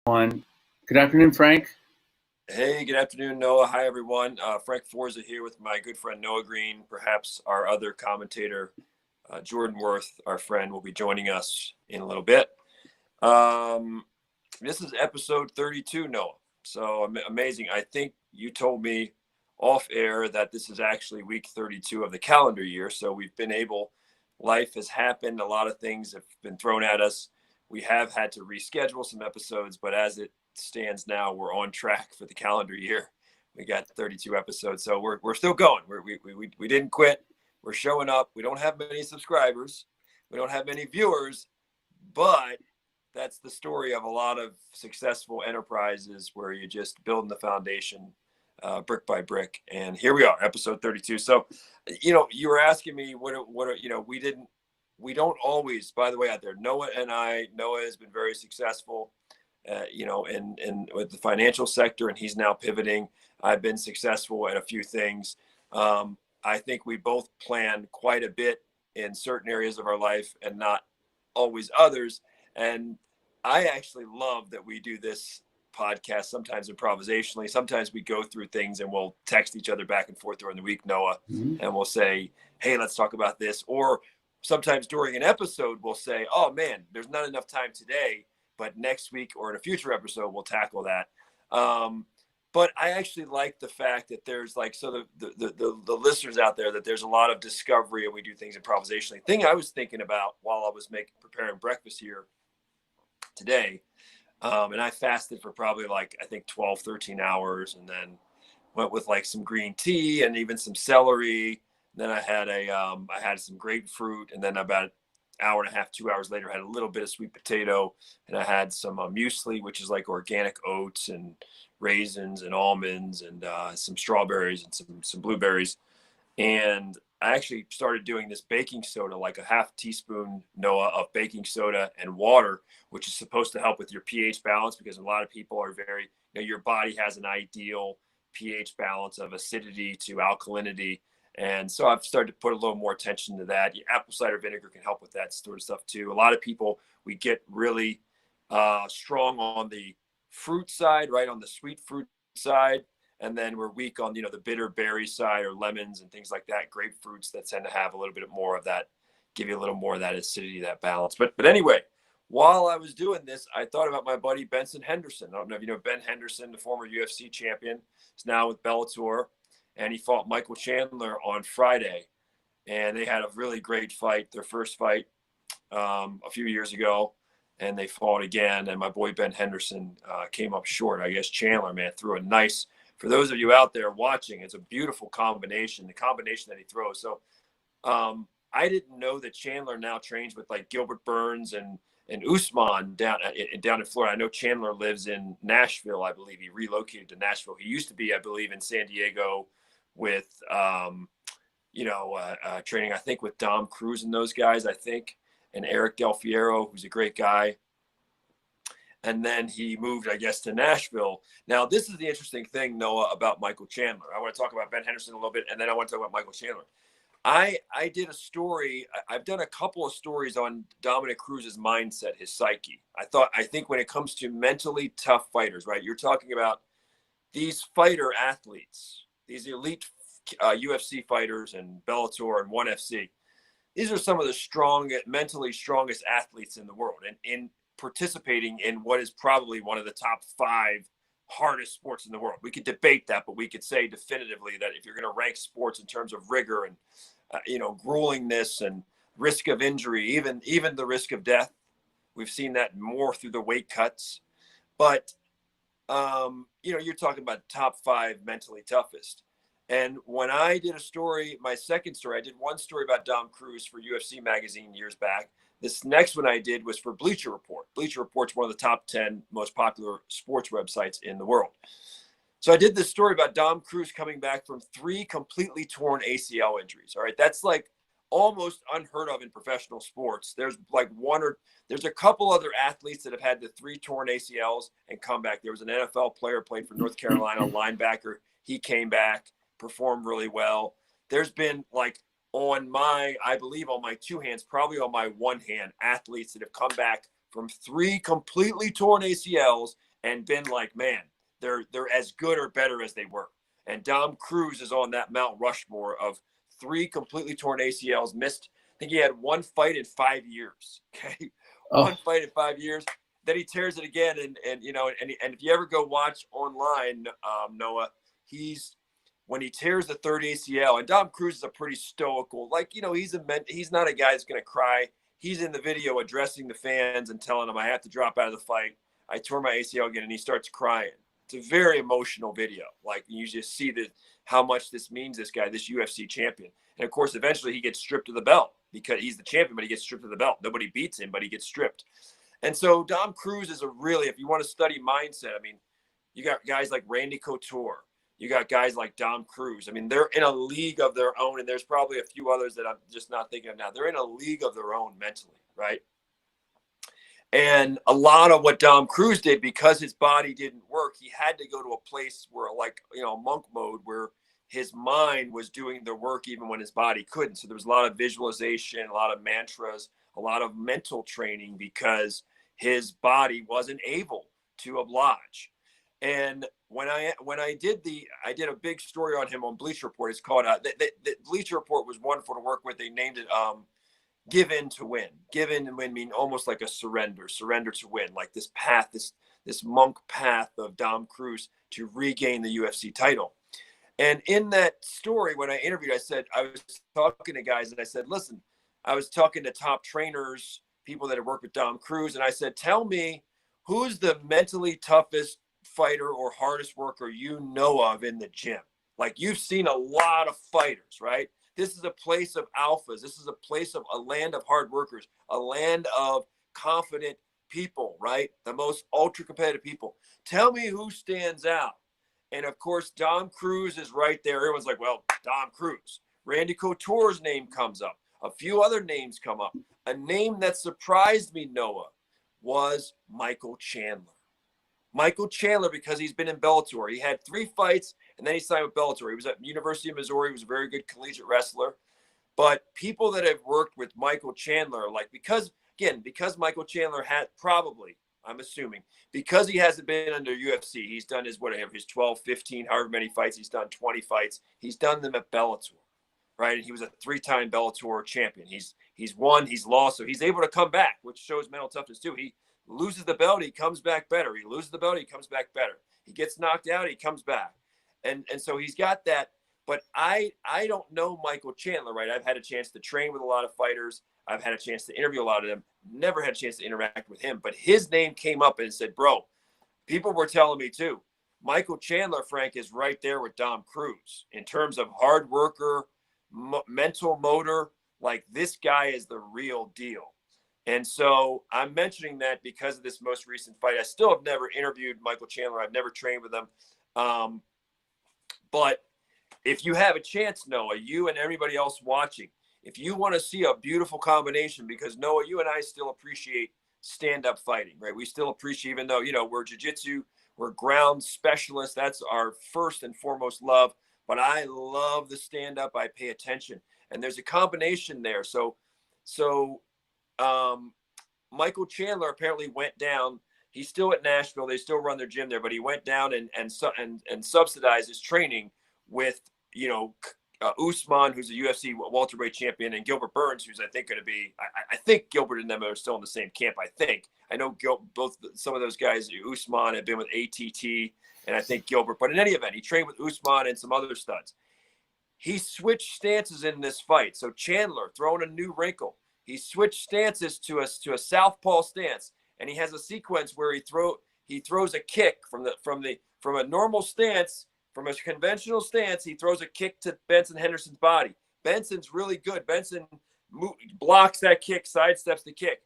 One. Good afternoon, Frank. Hey, good afternoon, Noah. Hi, everyone. Frank Forza here with my good friend Noah Green. Perhaps our other commentator, Jordan Worth, our friend, will be joining us in a little bit. This is episode 32, Noah. So amazing. I think you told me off air that this is actually week 32 of the calendar year. So we've been able, life has happened. A lot of things have been thrown at us. We have had to reschedule some episodes, but as it stands now, we're on track for the calendar year. We got 32 episodes, so we're still going. We didn't quit. We're showing up. We don't have many subscribers. We don't have many viewers, but that's the story of a lot of successful enterprises where you're just building the foundation brick by brick. And here we are, episode 32. So, you were asking me what we don't always, by the way, out there, Noah has been very successful, in with the financial sector, and he's now pivoting. I've been successful at a few things. I think we both plan quite a bit in certain areas of our life and not always others. And I actually love that we do this podcast, sometimes improvisationally. Sometimes we go through things and we'll text each other back and forth during the week, Noah, and we'll say, hey, let's talk about this. Or sometimes during an episode, we'll say, oh, man, there's not enough time today, but next week or in a future episode, we'll tackle that. But I actually like the fact that there's the listeners out there, that there's a lot of discovery and we do things improvisationally. Thing I was thinking about while I was preparing breakfast here today, and I fasted for probably 12, 13 hours, and then went with some green tea and even some celery. Then I had some grapefruit, and then about an hour and a half, 2 hours later, I had a little bit of sweet potato, and I had some muesli, which is like organic oats and raisins and almonds and some strawberries and some blueberries. And I actually started doing this baking soda, like a half teaspoon, Noah, of baking soda and water, which is supposed to help with your pH balance, because a lot of people are your body has an ideal pH balance of acidity to alkalinity. And so I've started to put a little more attention to that. Apple cider vinegar can help with that sort of stuff too. A lot of people, we get really strong on the fruit side, right, on the sweet fruit side. And then we're weak on, the bitter berry side, or lemons and things like that, grapefruits that tend to have a little bit more of that, give you a little more of that acidity, that balance. But anyway, while I was doing this, I thought about my buddy Benson Henderson. I don't know if you know Ben Henderson, the former UFC champion. He's now with Bellator, and he fought Michael Chandler on Friday. And they had a really great fight, their first fight a few years ago. And they fought again, and my boy Ben Henderson came up short. I guess Chandler, man, threw a nice, for those of you out there watching, it's a beautiful combination, the combination that he throws. So I didn't know that Chandler now trains with Gilbert Burns and Usman down in Florida. I know Chandler lives in Nashville, I believe. He relocated to Nashville. He used to be, I believe, in San Diego with, training, I think, with Dom Cruz and those guys, I think, and Eric Del Fiero, who's a great guy. And then he moved, I guess, to Nashville. Now, this is the interesting thing, Noah, about Michael Chandler. I want to talk about Ben Henderson a little bit, and then I want to talk about Michael Chandler. I did a story. I've done a couple of stories on Dominick Cruz's mindset, his psyche. I think when it comes to mentally tough fighters, right, you're talking about these fighter athletes, these elite UFC fighters and Bellator and ONE FC. These are some of the mentally strongest athletes in the world, and in participating in what is probably one of the top 5 hardest sports in the world. We could debate that, but we could say definitively that if you're going to rank sports in terms of rigor and gruelingness and risk of injury, even the risk of death, we've seen that more through the weight cuts. But you're talking about top 5 mentally toughest. And when I did a story, my second story, I did one story about Dom Cruz for UFC magazine years back. This next one I did was for Bleacher Report. Bleacher Report's one of the top 10 most popular sports websites in the world. So I did this story about Dom Cruz coming back from 3 completely torn ACL injuries. All right, that's almost unheard of in professional sports. There's there's a couple other athletes that have had the 3 torn ACLs and come back. There was an NFL player, played for North Carolina, linebacker. He came back, performed really well. There's been I believe on my 2 hands, probably on my 1 hand, athletes that have come back from 3 completely torn ACLs and been like, man, they're as good or better as they were. And Dom Cruz is on that Mount Rushmore of 3 completely torn ACLs, missed. I think he had 1 fight in 5 years. Okay, Oh. 1 fight in 5 years. Then he tears it again, and you know, and if you ever go watch online, Noah, when he tears the 3rd ACL, and Dom Cruz is a pretty stoical, like, you know, he's not a guy that's going to cry. He's in the video addressing the fans and telling them, I have to drop out of the fight. I tore my ACL again, and he starts crying. It's a very emotional video. Like, you just see how much this means, this guy, this UFC champion. And of course, eventually he gets stripped of the belt because he's the champion, but he gets stripped of the belt. Nobody beats him, but he gets stripped. And so Dom Cruz is if you want to study mindset, I mean, you got guys like Randy Couture. You got guys like Dom Cruz. I mean, they're in a league of their own, and there's probably a few others that I'm just not thinking of now. They're in a league of their own mentally, right? And a lot of what Dom Cruz did, because his body didn't work, he had to go to a place where, like, you know, monk mode, where his mind was doing the work even when his body couldn't. So there was a lot of visualization, a lot of mantras, a lot of mental training, because his body wasn't able to oblige. And when I did a big story on him on Bleacher Report. It's called the Bleacher Report was wonderful to work with. They named it Give In to Win. Give in to win mean almost like a surrender to win, like this path, this monk path of Dom Cruz to regain the UFC title. And in that story, when I interviewed, I was talking to guys, and I said, listen, I was talking to top trainers, people that have worked with Dom Cruz, and I said, tell me, who's the mentally toughest fighter or hardest worker you know of in the gym? Like, you've seen a lot of fighters, right? This is a place of alphas. This is a place of a land of hard workers, a land of confident people, right? The most ultra competitive people. Tell me who stands out. And of course, Dom Cruz is right there. Everyone's like, well, Dom Cruz. Randy Couture's name comes up. A few other names come up. A name that surprised me, Noah, was Michael Chandler. Michael Chandler, because he's been in Bellator. He had 3 fights, and then he signed with Bellator. He was at University of Missouri. He was a very good collegiate wrestler. But people that have worked with Michael Chandler, like, because Michael Chandler had probably, I'm assuming, because he hasn't been under UFC, he's done his 12, 15, however many fights. He's done 20 fights. He's done them at Bellator, right? And he was a 3-time Bellator champion. He's won, he's lost, so he's able to come back, which shows mental toughness too. He loses the belt, he comes back better. He loses the belt, he comes back better. He gets knocked out, he comes back. And so he's got that. But I don't know Michael Chandler, right? I've had a chance to train with a lot of fighters. I've had a chance to interview a lot of them. Never had a chance to interact with him. But his name came up and said, bro, people were telling me too, Michael Chandler, Frank, is right there with Dom Cruz in terms of hard worker, mental motor. Like, this guy is the real deal. And so I'm mentioning that because of this most recent fight. I still have never interviewed Michael Chandler. I've never trained with him. But if you have a chance, Noah, you and everybody else watching, if you want to see a beautiful combination, because Noah, you and I still appreciate stand-up fighting, right? We still appreciate, even though, you know, we're jiu-jitsu, we're ground specialists. That's our first and foremost love. But I love the stand-up. I pay attention. And there's a combination there. So Michael Chandler apparently went down. He's still at Nashville. They still run their gym there, but he went down and subsidized his training with, you know, Usman, who's a UFC welterweight champion, and Gilbert Burns, who's I think going to be. I think Gilbert and them are still in the same camp. I know some of those guys. Usman had been with ATT, and I think Gilbert. But in any event, he trained with Usman and some other studs. He switched stances in this fight. So Chandler throwing a new wrinkle. He switched stances to a southpaw stance, and he has a sequence where he throws a kick from a normal stance, from a conventional stance. He throws a kick to Benson Henderson's body. Benson's really good. Benson blocks that kick, sidesteps the kick.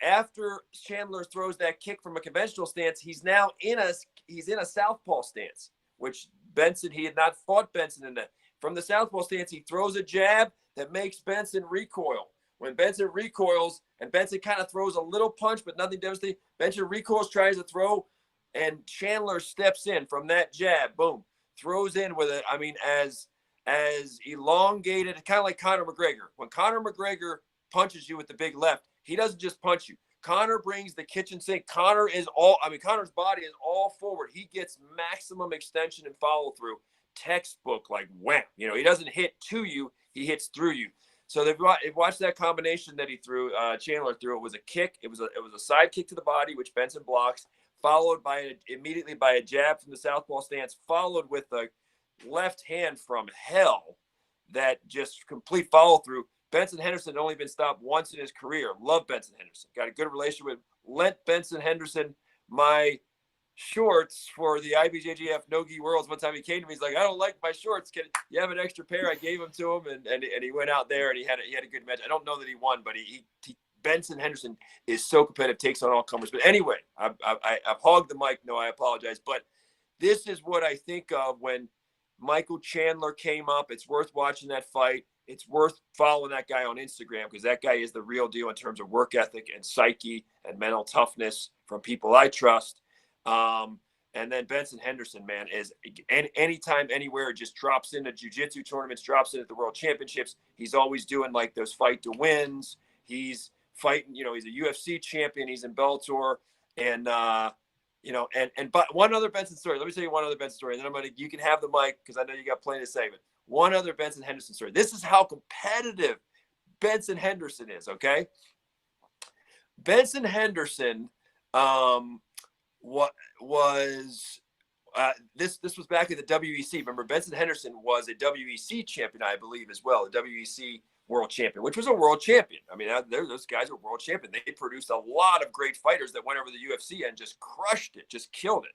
After Chandler throws that kick from a conventional stance, he's now in a southpaw stance, which Benson, he had not fought Benson in that. From the southpaw stance, he throws a jab that makes Benson recoil. When Benson recoils, and Benson kind of throws a little punch, but nothing devastating, Benson recoils, tries to throw, and Chandler steps in from that jab, boom, throws in with it. I mean, as elongated, kind of like Conor McGregor. When Conor McGregor punches you with the big left, he doesn't just punch you. Conor brings the kitchen sink. Connor's body is all forward. He gets maximum extension and follow through. Textbook, like wham. You know, he doesn't hit to you, he hits through you. So they've watched that combination that he threw, Chandler threw. It was a kick. It was a side kick to the body, which Benson blocks, followed immediately by a jab from the southpaw stance, followed with a left hand from hell that just complete follow through. Benson Henderson had only been stopped once in his career. Love Benson Henderson. Got a good relationship with. Lent Benson Henderson my shorts for the IBJJF No-Gi Worlds. One time he came to me, he's like, I don't like my shorts. Can you have an extra pair? I gave them to him, and he went out there and he had a good match. I don't know that he won, but he Benson Henderson is so competitive, takes on all comers. But anyway, I've hogged the mic. No, I apologize. But this is what I think of when Michael Chandler came up. It's worth watching that fight. It's worth following that guy on Instagram because that guy is the real deal in terms of work ethic and psyche and mental toughness from people I trust. And then Benson Henderson, man, is anytime, anywhere, just drops into jiu-jitsu tournaments, drops in at the world championships. He's always doing like those fight to wins. He's fighting, you know, he's a UFC champion. He's in Bellator. And, but one other Benson story. Let me tell you one other Benson story. And then you can have the mic because I know you got plenty to say, but one other Benson Henderson story. This is how competitive Benson Henderson is. Okay. Benson Henderson, this was back in the WEC. Remember, Benson Henderson was a WEC champion, I believe, as well, a WEC world champion, which was a world champion. I mean, those guys were world champion. They produced a lot of great fighters that went over the UFC and just crushed it, just killed it.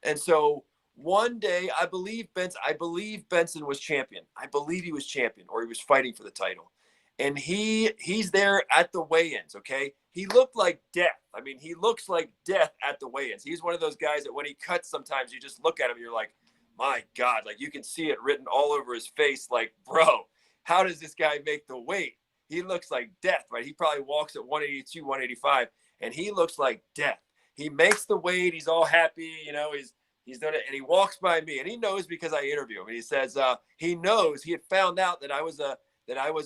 And so one day, I believe Benson was champion. I believe he was champion, or he was fighting for the title. And he's there at the weigh-ins, okay? He looked like death. I mean, he looks like death at the weigh-ins. He's one of those guys that when he cuts, sometimes you just look at him, you're like, my God, like you can see it written all over his face, like, bro, how does this guy make the weight? He looks like death, right? He probably walks at 182, 185, and he looks like death. He makes the weight. He's all happy, you know, he's done it, and he walks by me, and he knows because I interview him, and he says he knows he had found out that I was a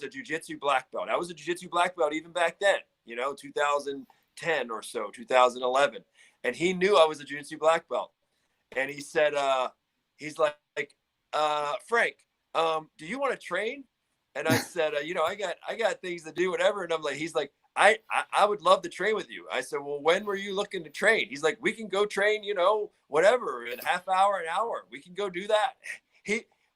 jiu-jitsu black belt. I was a jiu-jitsu black belt even back then, you know, 2010 or so, 2011. And he knew I was a jiu-jitsu black belt. And he said, he's like, Frank, do you want to train? And I said, you know, I got things to do, whatever. And I'm like, he's like, I would love to train with you. I said, well, when were you looking to train? He's like, we can go train, you know, whatever, in a half hour, an hour. We can go do that.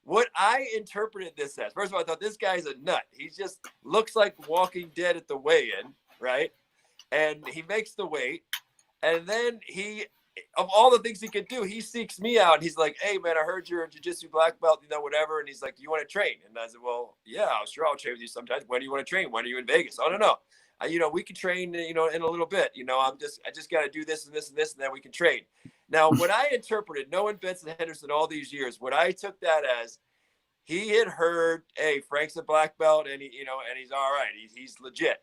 What I interpreted this as, first of all, I thought this guy's a nut. He just looks like Walking Dead at the weigh-in, right? And he makes the weight. And then of all the things he could do, he seeks me out. He's like, hey, man, I heard you're a jiu-jitsu black belt, you know, whatever. And he's like, do you want to train? And I said, well, yeah, sure, I'll train with you sometimes. When do you want to train? When are you in Vegas? I don't know. You know, we can train, you know, in a little bit. You know, I just got to do this and this and this, and then we can train. Now, what I interpreted, knowing Benson Henderson all these years, what I took that as, he had heard, hey, Frank's a black belt, and he's all right. He's legit.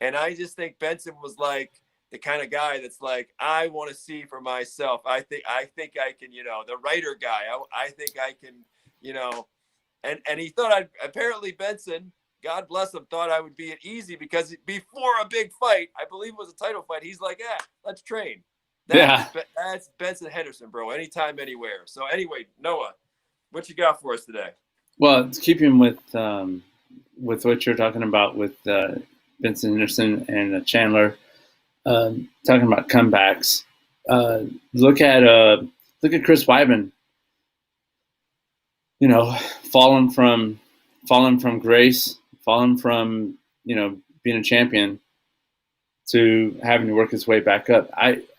And I just think Benson was like the kind of guy that's like, I want to see for myself. I think I can, you know, the writer guy. I think I can, you know, and he thought apparently Benson, God bless him, thought I would be easy because before a big fight, I believe it was a title fight, he's like, yeah, let's train. That's Benson Henderson, bro. Anytime, anywhere. So anyway, Noah, what you got for us today? Well, keeping with what you're talking about with Benson Henderson and Chandler, talking about comebacks. Look at Chris Weidman. You know, fallen from grace, fallen from, you know, being a champion to having to work his way back up.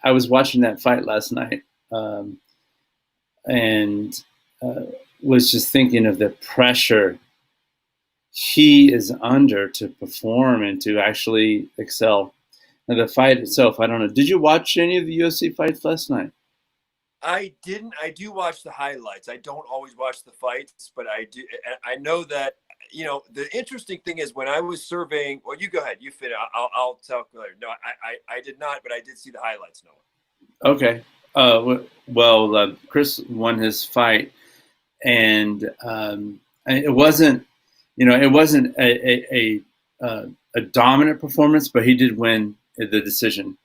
I was watching that fight last night, and was just thinking of the pressure he is under to perform and to actually excel. Now, the fight itself, I don't know. Did you watch any of the UFC fights last night? I didn't. I do watch the highlights. I don't always watch the fights, but I do. I know that, you know, the interesting thing is when I was surveying, well, you go ahead, you fit it. I'll tell later. No, I did not, but I did see the highlights, Noah. Okay. Well, Chris won his fight, and it wasn't, you know, it wasn't a dominant performance, but he did win the decision.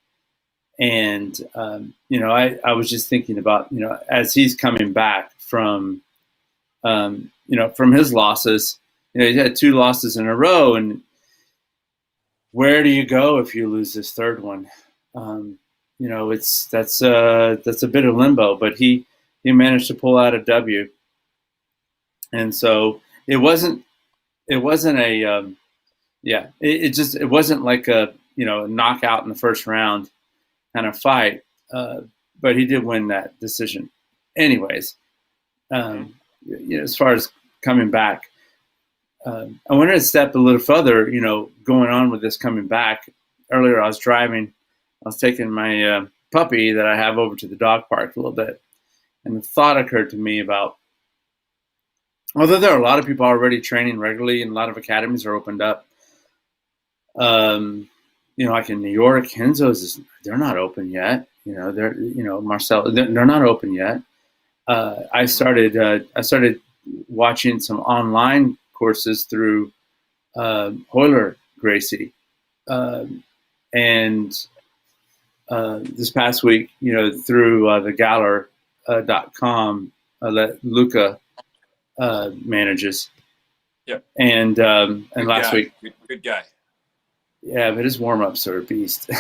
And I was just thinking about, as he's coming back from from his losses, he had 2 losses in a row, and where do you go if you lose this third one? That's a bit of limbo, but he managed to pull out a W, and so it wasn't a it wasn't like a knockout in the first round kind of fight, but he did win that decision. Anyways, as far as coming back, I wanted to step a little further. Going on with this coming back. Earlier, I was driving. I was taking my puppy that I have over to the dog park a little bit, and the thought occurred to me about, although there are a lot of people already training regularly and a lot of academies are opened up, like in New York, Henzo's they're not open yet. They're Marcel, they're not open yet. I started watching some online courses through Hoyler Gracie, and this past week, through the Galler.com that Luca manages. Yep. And good last guy. week, good guy. Yeah, but his warm-ups are a beast.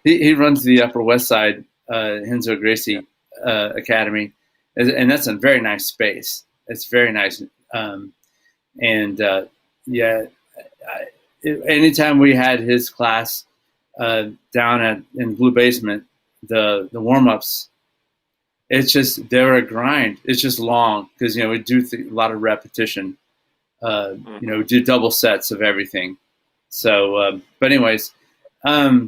he runs the Upper West Side Henzo Gracie Academy, and that's a very nice space. It's very nice, anytime we had his class down in Blue Basement, the warm-ups, it's just they're a grind. It's just long because we do a lot of repetition. Do double sets of everything. So, but anyways, I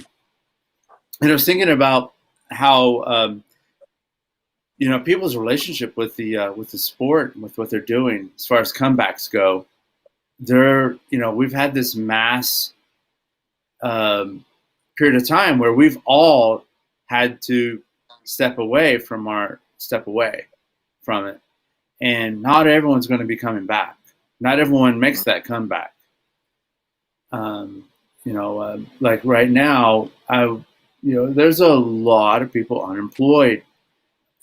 was thinking about how people's relationship with the sport, with what they're doing as far as comebacks go. We've had this mass period of time where we've all had to step away from it, and not everyone's going to be coming back. Not everyone makes that comeback. Like right now, there's a lot of people unemployed,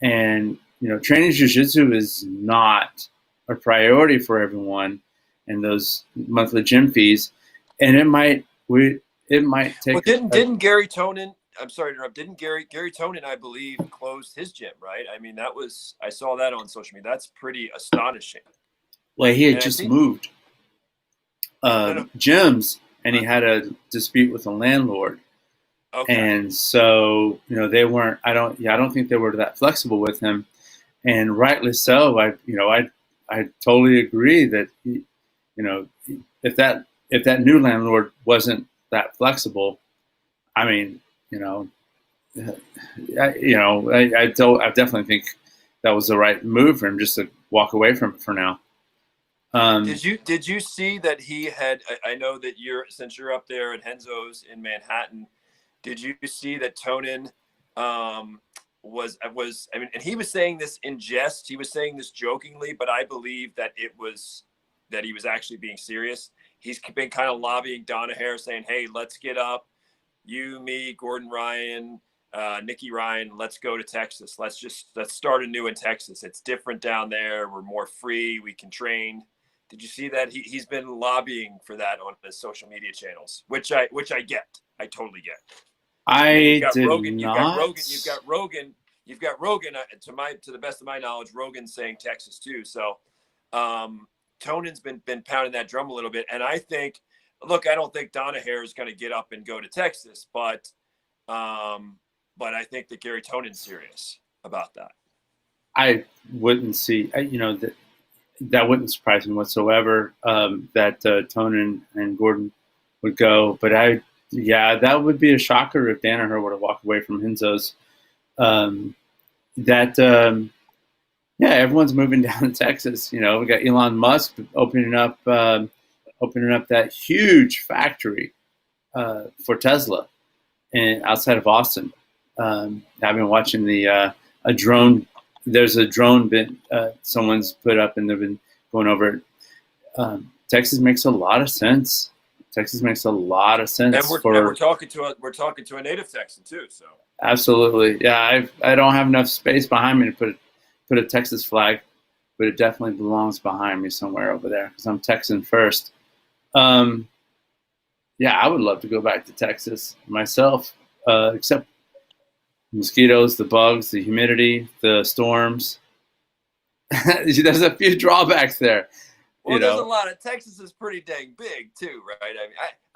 and training jiu-jitsu is not a priority for everyone, and those monthly gym fees, and it might take. Well, didn't Gary Tonin? I'm sorry to interrupt. Didn't Gary Tonin, I believe, closed his gym, right? I mean, I saw that on social media. That's pretty astonishing. Well, he had just moved gyms, and he had a dispute with the landlord. Okay. And so, they weren't. I don't think they were that flexible with him, and rightly so. I totally agree that if that new landlord wasn't that flexible, I mean, I definitely think that was the right move for him, just to walk away from it for now. Did you see that he had? I know that since you're up there at Henzo's in Manhattan, did you see that Tonin was? I mean, and he was saying this in jest. He was saying this jokingly, but I believe that he was actually being serious. He's been kind of lobbying Donaher, saying, "Hey, let's get up, you, me, Gordon Ryan, Nikki Ryan. Let's go to Texas. Let's start anew in Texas. It's different down there. We're more free. We can train." Did you see that? He's been lobbying for that on his social media channels, which I get. I totally get. You've got Rogan. To the best of my knowledge, Rogan's saying Texas too. So, Tonin's been pounding that drum a little bit, and I think, look, I don't think Donaher is going to get up and go to Texas, but I think that Gary Tonin's serious about that. I wouldn't see, that wouldn't surprise me whatsoever, that Tonin and Gordon would go. But that would be a shocker if Danaher were to walk away from Henzo's. Everyone's moving down to Texas. We got Elon Musk opening up that huge factory for Tesla outside of Austin. I've been watching a drone. There's a drone someone's put up, and they've been going over it. Texas makes a lot of sense Texas makes a lot of And sense we're talking to a native Texan too. So absolutely, yeah. I don't have enough space behind me to put a Texas flag, but it definitely belongs behind me somewhere over there because I'm Texan first. Yeah, I would love to go back to Texas myself, except mosquitoes, the bugs, the humidity, the storms. There's a few drawbacks there. Well, there's a lot of Texas is pretty dang big too, right?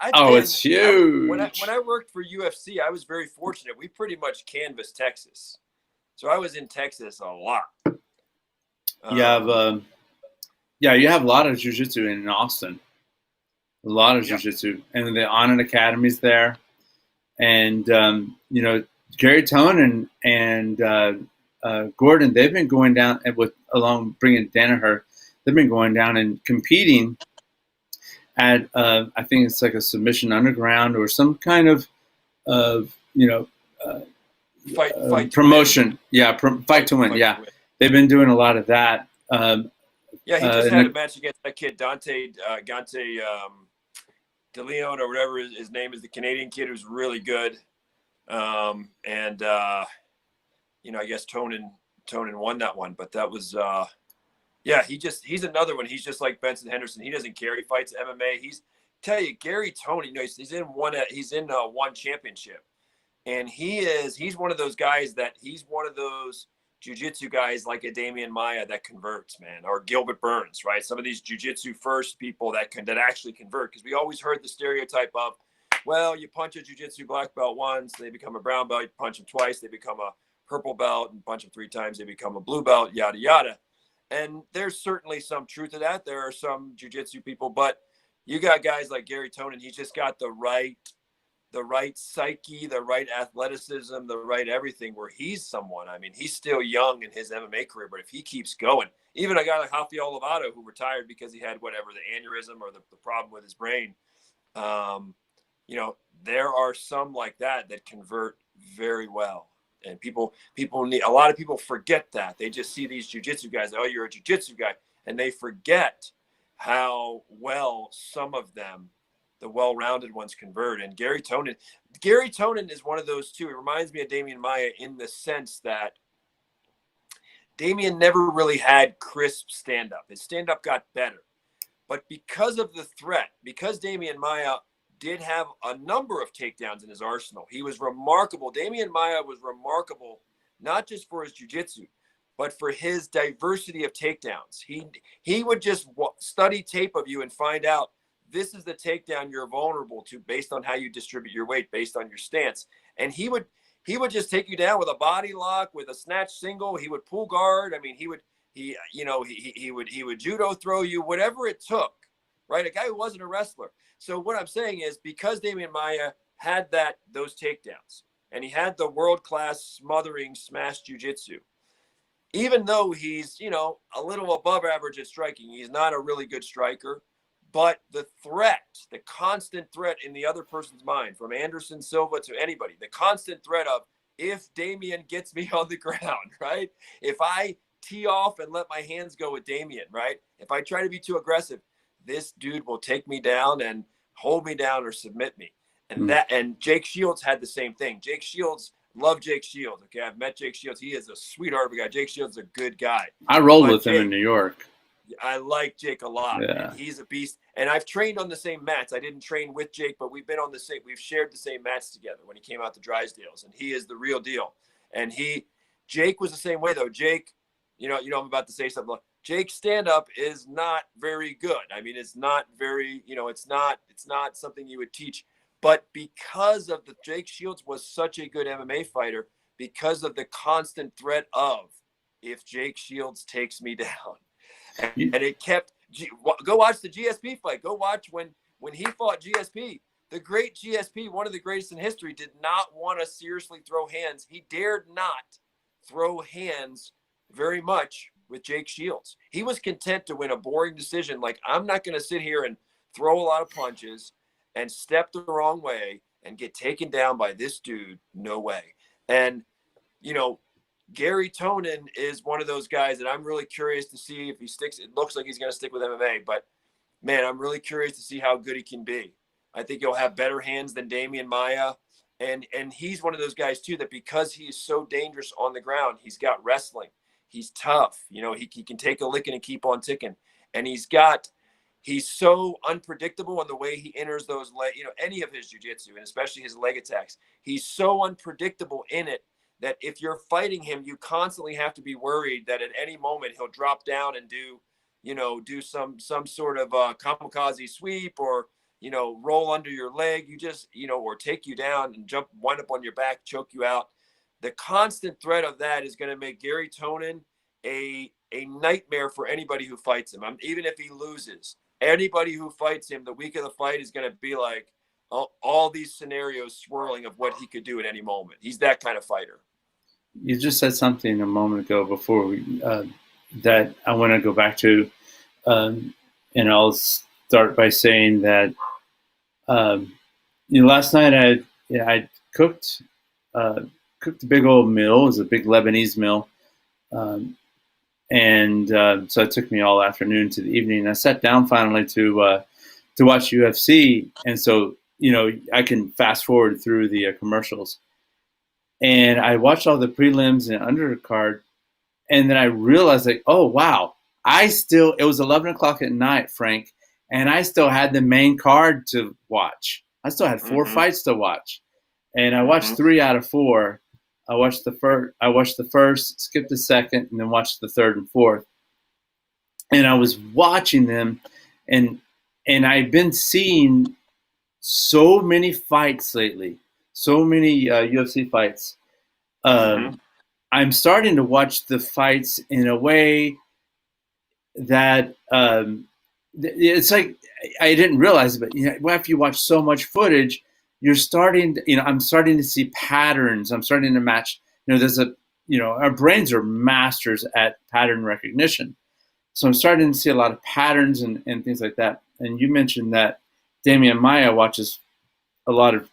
I mean, it's huge. When I worked for UFC, I was very fortunate. We pretty much canvassed Texas, so I was in Texas a lot. You have you have a lot of jiu-jitsu in Austin. A lot of jiu-jitsu, and the On Academy's there, and Gary Tonin and Gordon, they've been going down along bringing Danaher. They've been going down and competing at I think it's like a submission underground or some kind of fight promotion. Fight to win. Yeah, they've been doing a lot of that. He just had a match against that kid Gante De Leon or whatever his name is, the Canadian kid who's really good. I guess Tonin won that one, but that was he's another one. He's just like Benson Henderson. He doesn't care. He fights MMA. Gary Tonin, he's in one championship, and he's one of those guys that he's one of those jiu-jitsu guys like a Damian Maia that converts, man, or Gilbert Burns, right? Some of these jiu-jitsu first people that actually convert, because we always heard the stereotype of, well, you punch a jiu-jitsu black belt once, they become a brown belt. You punch them twice, they become a purple belt, and punch them 3 times, they become a blue belt, yada yada. And there's certainly some truth to that. There are some jiu-jitsu people, but you got guys like Gary Tonin. He's just got the right psyche, the right athleticism, the right everything, where he's someone. I mean, he's still young in his MMA career, but if he keeps going, even a guy like Rafael Lovato, who retired because he had whatever, the aneurysm or the problem with his brain, there are some like that convert very well. And a lot of people forget that. They just see these jiu-jitsu guys, oh, you're a jiu-jitsu guy, and they forget how well some of them, the well-rounded ones, convert. And Gary Tonin is one of those too. It reminds me of Damian Maia in the sense that Damian never really had crisp stand-up. His stand-up got better. But because of the threat, because Damian Maia did have a number of takedowns in his arsenal, he was remarkable. Damian Maia was remarkable, not just for his jiu-jitsu, but for his diversity of takedowns. He would just study tape of you and find out, this is the takedown you're vulnerable to based on how you distribute your weight, based on your stance. And he would just take you down with a body lock, with a snatch single. He would pull guard. I mean, he would judo throw you, whatever it took, right? A guy who wasn't a wrestler. So what I'm saying is, because Damian Maia had those takedowns, and he had the world-class smothering smash jiu-jitsu, even though he's, a little above average at striking, he's not a really good striker. But the constant threat in the other person's mind, from Anderson Silva to anybody, the constant threat of, if Damian gets me on the ground, right? If I tee off and let my hands go with Damian, right? If I try to be too aggressive, this dude will take me down and hold me down or submit me. And Jake Shields had the same thing. Love Jake Shields. Okay, I've met Jake Shields. He is a sweetheart of a guy. Jake Shields is a good guy. I rolled with him in New York. I like Jake a lot. Yeah. He's a beast. And I've trained on the same mats. I didn't train with Jake, but we've shared the same mats together when he came out to Drysdale's, and he is the real deal. And Jake was the same way though. Jake, I'm about to say something. Jake's stand-up is not very good. I mean, it's not very, it's not something you would teach. But because of Jake Shields was such a good MMA fighter, because of the constant threat of, if Jake Shields takes me down. And it kept, go watch the GSP fight. Go watch when he fought GSP. The great GSP, one of the greatest in history, did not want to seriously throw hands. He dared not throw hands very much with Jake Shields. He was content to win a boring decision. Like, I'm not going to sit here and throw a lot of punches and step the wrong way and get taken down by this dude. No way. And, Gary Tonin is one of those guys that I'm really curious to see if he sticks. It looks like he's going to stick with MMA, but man, I'm really curious to see how good he can be. I think he'll have better hands than Damian Maia. And he's one of those guys too, that because he is so dangerous on the ground, he's got wrestling. He's tough. You know, he can take a licking and keep on ticking. And he's so unpredictable in the way he enters those any of his jiu-jitsu, and especially his leg attacks. He's so unpredictable in it that if you're fighting him, you constantly have to be worried that at any moment he'll drop down and do some sort of kamikaze sweep, or roll under your leg, or take you down and wind up on your back, choke you out. The constant threat of that is going to make Gary Tonin a nightmare for anybody who fights him. Even if he loses, anybody who fights him the week of the fight is going to be like all these scenarios swirling of what he could do at any moment. He's that kind of fighter. You just said something a moment ago before that I want to go back to, and I'll start by saying that last night I cooked a big old meal. It was a big Lebanese meal, and so it took me all afternoon to the evening. I sat down finally to watch UFC, and so I can fast forward through the commercials. And I watched all the prelims and undercard, and then I realized, like, oh, wow, it was 11 o'clock at night, Frank, and I still had the main card to watch. I still had 4 fights to watch, and I watched 3 out of 4. I watched the first, skipped the second, and then watched the third and fourth. And I was watching them, and I've been seeing so many fights lately. So many UFC fights. I'm starting to watch the fights in a way that it's like I didn't realize it, but after you watch so much footage, you're starting. I'm starting to see patterns. I'm starting to match. Our brains are masters at pattern recognition, so I'm starting to see a lot of patterns and things like that. And you mentioned that Damian Maia watches a lot of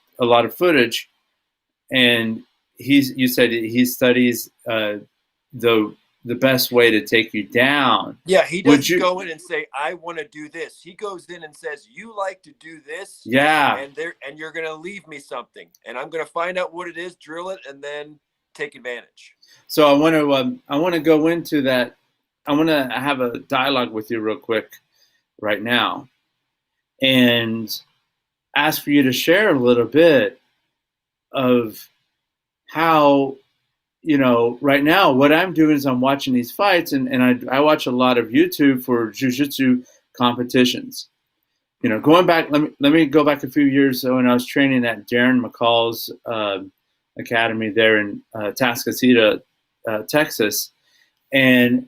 footage. And you said he studies the best way to take you down. Yeah, he doesn't go in and say, I want to do this. He goes in and says, you like to do this. Yeah. And you're going to leave me something. And I'm going to find out what it is, drill it, and then take advantage. So I want to go into that. I want to have a dialogue with you real quick right now and ask for you to share a little bit of how, right now what I'm doing is I'm watching these fights, and I watch a lot of YouTube for JiuJitsu competitions. Going back, let me go back a few years when I was training at Darren McCall's academy there in Tascasita, Texas, and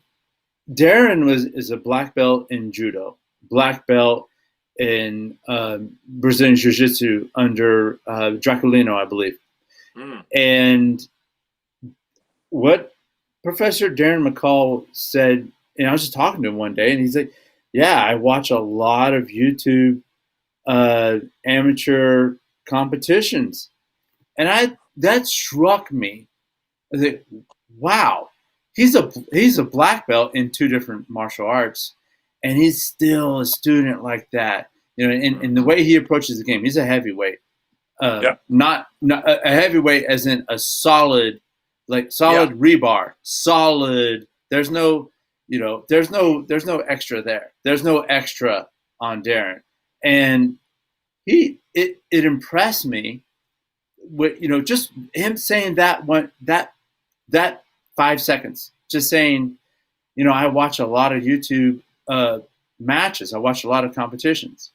Darren is a black belt in judo, black belt in Brazilian Jiu-Jitsu under Draculino, I believe. And what Professor Darren McCall said, and I was just talking to him one day, and he's like, yeah, I watch a lot of YouTube amateur competitions. And that struck me. I was like, wow, he's a black belt in 2 different martial arts, and he's still a student like that. In the way he approaches the game, he's a heavyweight. Not a heavyweight as in a solid rebar, solid. There's no extra there. There's no extra on Darren, and it impressed me with just him saying that 5 seconds, just saying, I watch a lot of YouTube matches. I watch a lot of competitions,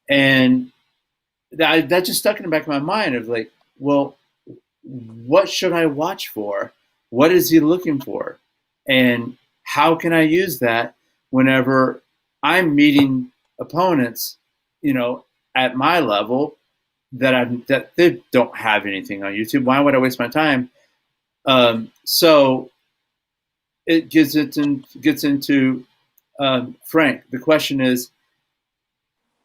and that just stuck in the back of my mind of like, well, what should I watch for? What is he looking for? And how can I use that whenever I'm meeting opponents, at my level that they don't have anything on YouTube? Why would I waste my time? So it gets into Frank. The question is,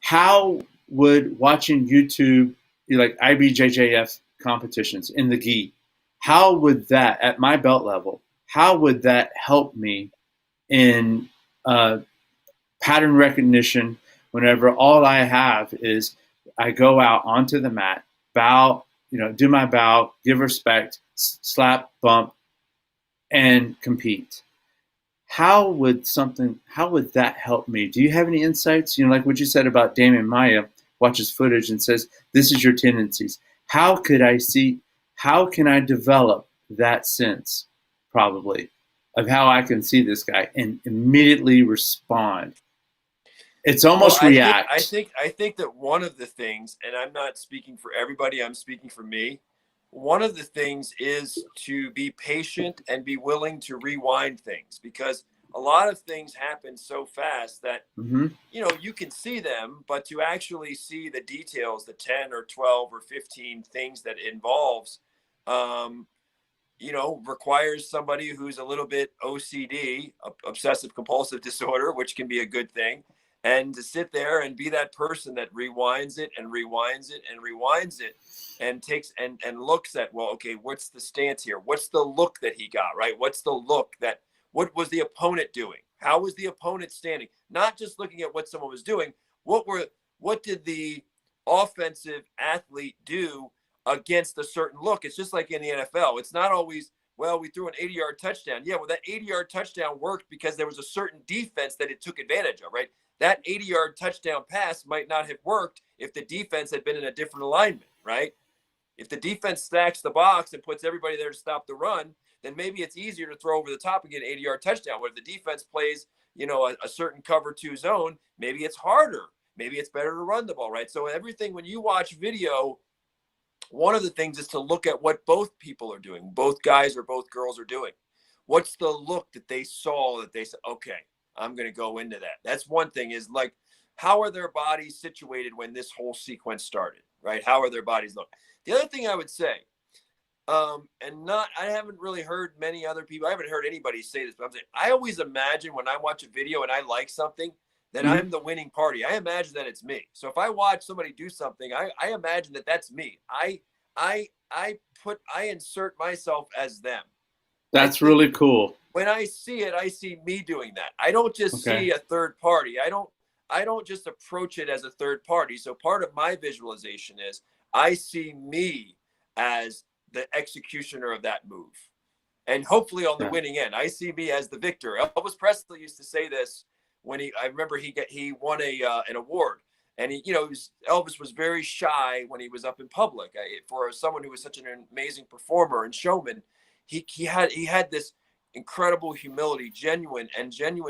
how would watching YouTube, like IBJJF competitions in the gi, how would that, at my belt level, how would that help me in pattern recognition whenever all I have is I go out onto the mat, bow, do my bow, give respect, slap, bump, and compete. How would that help me? Do you have any insights? Like what you said about Damien Maya watches footage and says, this is your tendencies. How can I develop that sense, probably, of how I can see this guy and immediately respond? It's almost react. I think that one of the things, and I'm not speaking for everybody, I'm speaking for me. One of the things is to be patient and be willing to rewind things, because a lot of things happen so fast that, you can see them, but to actually see the details, the 10 or 12 or 15 things that it involves, requires somebody who's a little bit OCD, obsessive compulsive disorder, which can be a good thing. And to sit there and be that person that rewinds it and rewinds it and rewinds it and takes and looks at, well, okay, what's the stance here? What's the look that he got, right? What's the look what was the opponent doing? How was the opponent standing? Not just looking at what someone was doing. What did the offensive athlete do against a certain look? It's just like in the NFL. It's not always, well, we threw an 80-yard touchdown. Yeah, well, that 80-yard touchdown worked because there was a certain defense that it took advantage of, right? That 80-yard touchdown pass might not have worked if the defense had been in a different alignment, right? If the defense stacks the box and puts everybody there to stop the run, then maybe it's easier to throw over the top and get an 80-yard touchdown. Where if the defense plays, a certain cover 2 zone, maybe it's harder. Maybe it's better to run the ball, right? So everything, when you watch video, one of the things is to look at what both people are doing, both guys or both girls are doing. What's the look that they saw that they said, okay, I'm going to go into that. That's one thing, is like, how are their bodies situated when this whole sequence started, right? How are their bodies look? The other thing I would say, I haven't really heard many other people, I haven't heard anybody say this, but I'm saying, I always imagine when I watch a video and I like something, that I'm the winning party. I imagine that it's me. So if I watch somebody do something, I imagine that that's me. I insert myself as them. That's really cool. When I see it, I see me doing that. I don't just see a third party. I don't just approach it as a third party. So part of my visualization is I see me as the executioner of that move. And hopefully on the winning end, I see me as the victor. Elvis Presley used to say this when I remember he won an award. And Elvis was very shy when he was up in public. For someone who was such an amazing performer and showman, he had this incredible humility, genuine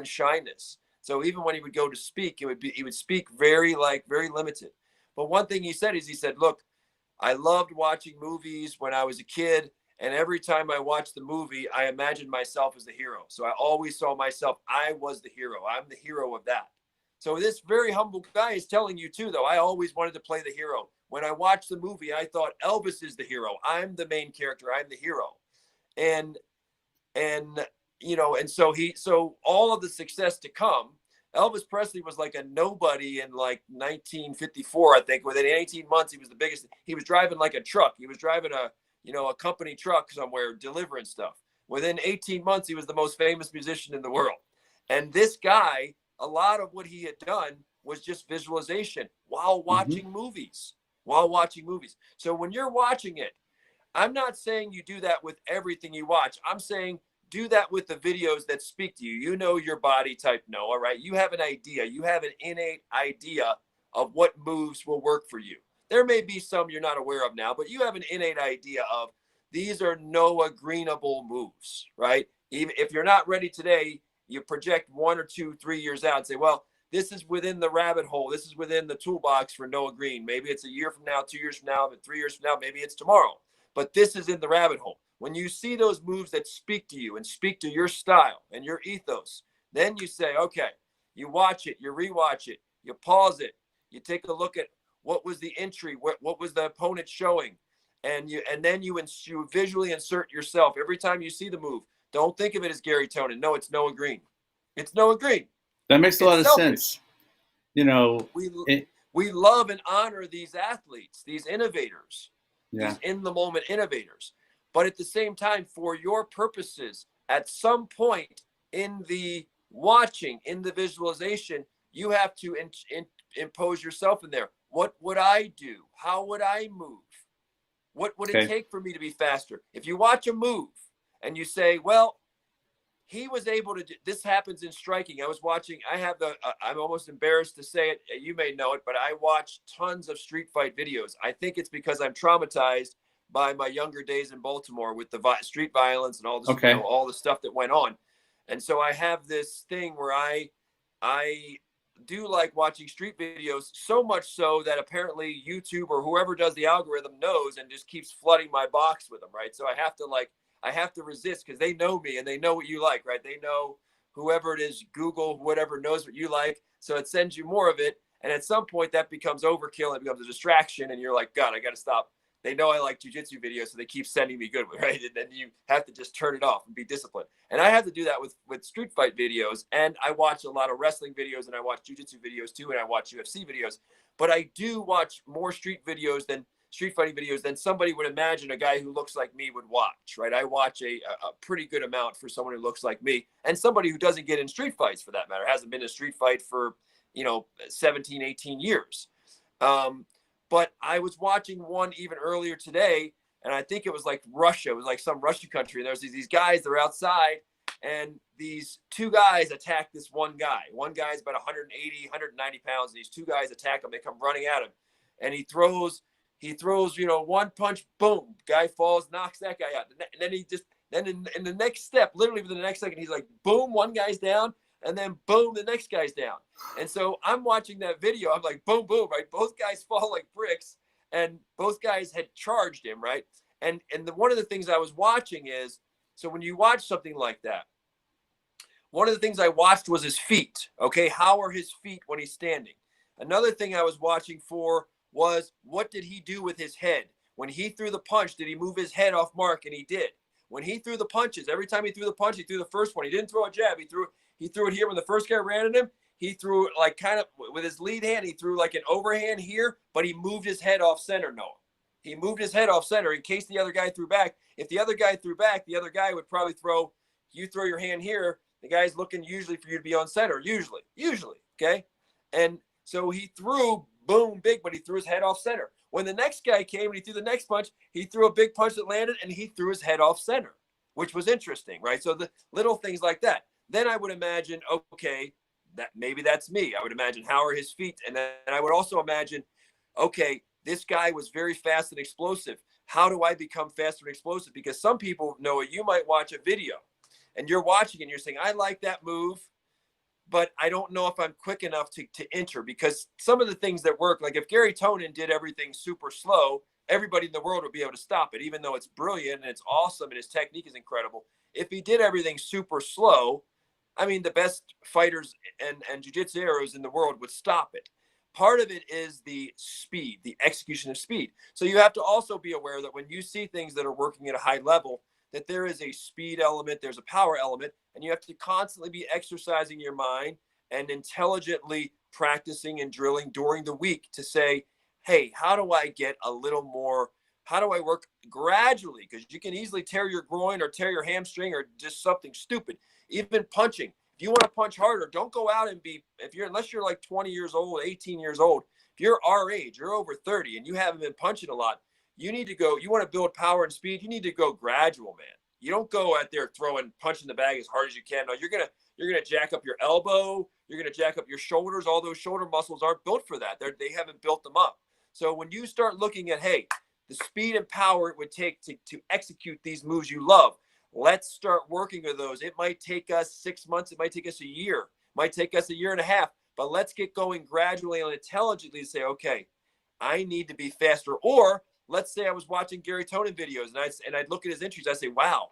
shyness. So even when he would go to speak, he would speak very limited. But one thing he said, look, I loved watching movies when I was a kid, and every time I watched the movie, I imagined myself as the hero. So I always saw myself, I was the hero. I'm the hero of that. So this very humble guy is telling you too, though, I always wanted to play the hero. When I watched the movie, I thought Elvis is the hero. I'm the main character. I'm the hero. And so all of the success to come, Elvis Presley was like a nobody in like 1954, I think. Within 18 months, he was the biggest. He was driving like a truck. He was driving a company truck somewhere, delivering stuff. Within 18 months, he was the most famous musician in the world. And this guy, a lot of what he had done was just visualization while watching movies. So when you're watching it, I'm not saying you do that with everything you watch. I'm saying do that with the videos that speak to you. You know your body type, Noah, right? You have an idea. You have an innate idea of what moves will work for you. There may be some you're not aware of now, but you have an innate idea of these are Noah Greenable moves, right? Even if you're not ready today, you project 1 or 2, 3 years out and say, well, this is within the rabbit hole. This is within the toolbox for Noah Green. Maybe it's a year from now, 2 years from now, but 3 years from now, maybe it's tomorrow. But this is in the rabbit hole. When you see those moves that speak to you and speak to your style and your ethos, then you say, okay, you watch it, you rewatch it, you pause it, you take a look at what was the entry, what was the opponent showing, and then you visually insert yourself every time you see the move. Don't think of it as Gary Tonin. No, it's Noah Green. It's Noah Green. That makes a lot of sense. We love and honor these athletes, these innovators, these in-the-moment innovators. But at the same time, for your purposes, at some point in the watching, in the visualization, you have to impose yourself in there. what would I do? How would I move? What would it Okay. take for me to be faster? If you watch a move and you say, well, he was able to do this. Happens in striking. I was watching, I have I'm almost embarrassed to say it. You may know it, but I watch tons of street fight videos. I think it's because I'm traumatized by my younger days in Baltimore with the street violence and all this, Okay. all the stuff that went on. And so I have this thing where I do like watching street videos, so much so that apparently YouTube or whoever does the algorithm knows and just keeps flooding my box with them, right? So I have to resist because they know me and they know what you like, right? They know whoever it is, Google, whatever, knows what you like. So it sends you more of it. And at some point that becomes overkill. It becomes a distraction. And you're like, God, I got to stop. They know I like jiu-jitsu videos, so they keep sending me good ones, right? And then you have to just turn it off and be disciplined. And I have to do that with street fight videos. And I watch a lot of wrestling videos, and I watch jiu-jitsu videos too, and I watch UFC videos. But I do watch more street fighting videos than somebody would imagine a guy who looks like me would watch, right? I watch a pretty good amount for someone who looks like me, and somebody who doesn't get in street fights for that matter, hasn't been in a street fight for, 17, 18 years. But I was watching one even earlier today, and I think it was like Russia. It was like some Russian country. And there's these guys, they're outside, and these two guys attack this one guy. One guy's about 180, 190 pounds, and these two guys attack him. They come running at him, and he throws, one punch, boom, guy falls, knocks that guy out. And then in the next step, literally within the next second, he's like, boom, one guy's down. And then boom, the next guy's down. And so I'm watching that video. I'm like, boom, boom, right? Both guys fall like bricks, and both guys had charged him, right? And one of the things I was watching is, so when you watch something like that, one of the things I watched was his feet. Okay, how are his feet when he's standing? Another thing I was watching for was, what did he do with his head? When he threw the punch, did he move his head off mark? And he did. When he threw the punches, every time he threw the punch, he threw the first one. He didn't throw a jab. He threw it here. When the first guy ran at him, he threw it like kind of with his lead hand. He threw like an overhand here, but he moved his head off center. Noah, he moved his head off center in case the other guy threw back. If the other guy threw back, the other guy would probably throw. You throw your hand here. The guy's looking usually for you to be on center. Usually, okay. And so he threw boom big, but he threw his head off center. When the next guy came and he threw the next punch, he threw a big punch that landed, and he threw his head off center, which was interesting, right? So the little things like that. Then I would imagine, okay, that maybe that's me. I would imagine, how are his feet? And then I would also imagine, okay, this guy was very fast and explosive. How do I become faster and explosive? Because some people, Noah, you might watch a video and you're watching and you're saying, I like that move, but I don't know if I'm quick enough to enter, because some of the things that work, like if Gary Tonin did everything super slow, everybody in the world would be able to stop it, even though it's brilliant and it's awesome and his technique is incredible. If he did everything super slow, I mean, the best fighters and jiu-jitsu heroes in the world would stop it. Part of it is the speed, the execution of speed. So you have to also be aware that when you see things that are working at a high level, that there is a speed element, there's a power element, and you have to constantly be exercising your mind and intelligently practicing and drilling during the week to say, hey, how do I get a little more? How do I work gradually? Because you can easily tear your groin or tear your hamstring or just something stupid. Even punching. If you want to punch harder, don't go out and unless you're like 20 years old, 18 years old, if you're our age, you're over 30 and you haven't been punching a lot, you want to build power and speed, you need to go gradual, man. You don't go out there punching the bag as hard as you can. No, you're going to jack up your elbow, you're going to jack up your shoulders. All those shoulder muscles aren't built for that. They haven't built them up. So when you start looking at, hey, the speed and power it would take to execute these moves you love, let's start working with those. It might take us 6 months. It might take us a year. It might take us a year and a half. But let's get going gradually and intelligently to say, okay, I need to be faster. Or let's say I was watching Gary Tonin videos and I'd look at his entries. I say, wow,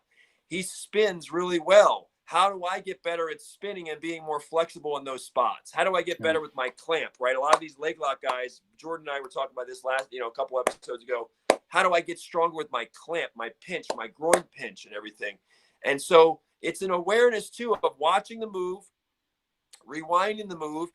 he spins really well. How do I get better at spinning and being more flexible in those spots? How do I get better with my clamp, right? A lot of these leg lock guys, Jordan and I were talking about this last, a couple episodes ago. How do I get stronger with my clamp, my pinch, my groin pinch and everything? And so it's an awareness too of watching the move, rewinding the move,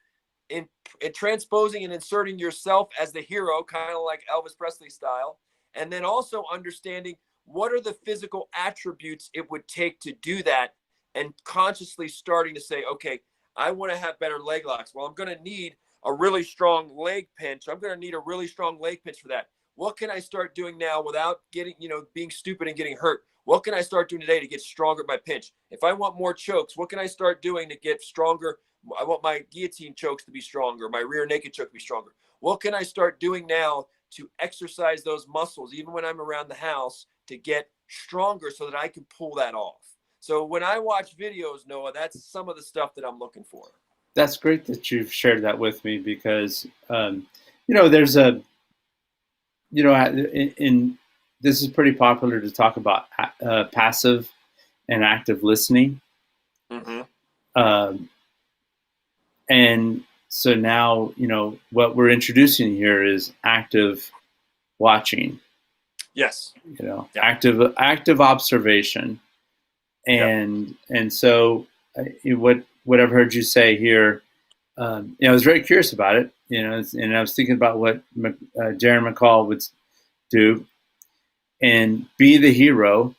and transposing and inserting yourself as the hero, kind of like Elvis Presley style. And then also understanding what are the physical attributes it would take to do that, and consciously starting to say, okay, I want to have better leg locks. Well, I'm going to need a really strong leg pinch. I'm going to need a really strong leg pinch for that. What can I start doing now without getting, being stupid and getting hurt? What can I start doing today to get stronger at my pinch? If I want more chokes, what can I start doing to get stronger? I want my guillotine chokes to be stronger, my rear naked choke to be stronger. What can I start doing now to exercise those muscles, even when I'm around the house, to get stronger so that I can pull that off? So when I watch videos, Noah, that's some of the stuff that I'm looking for. That's great that you've shared that with me because, there's a, in this is pretty popular to talk about passive and active listening. Mm-hmm. And so now, what we're introducing here is active watching. Yes. Yeah. Active observation. And so what I've heard you say here, I was very curious about it, and I was thinking about what Darren McCall would do, and be the hero,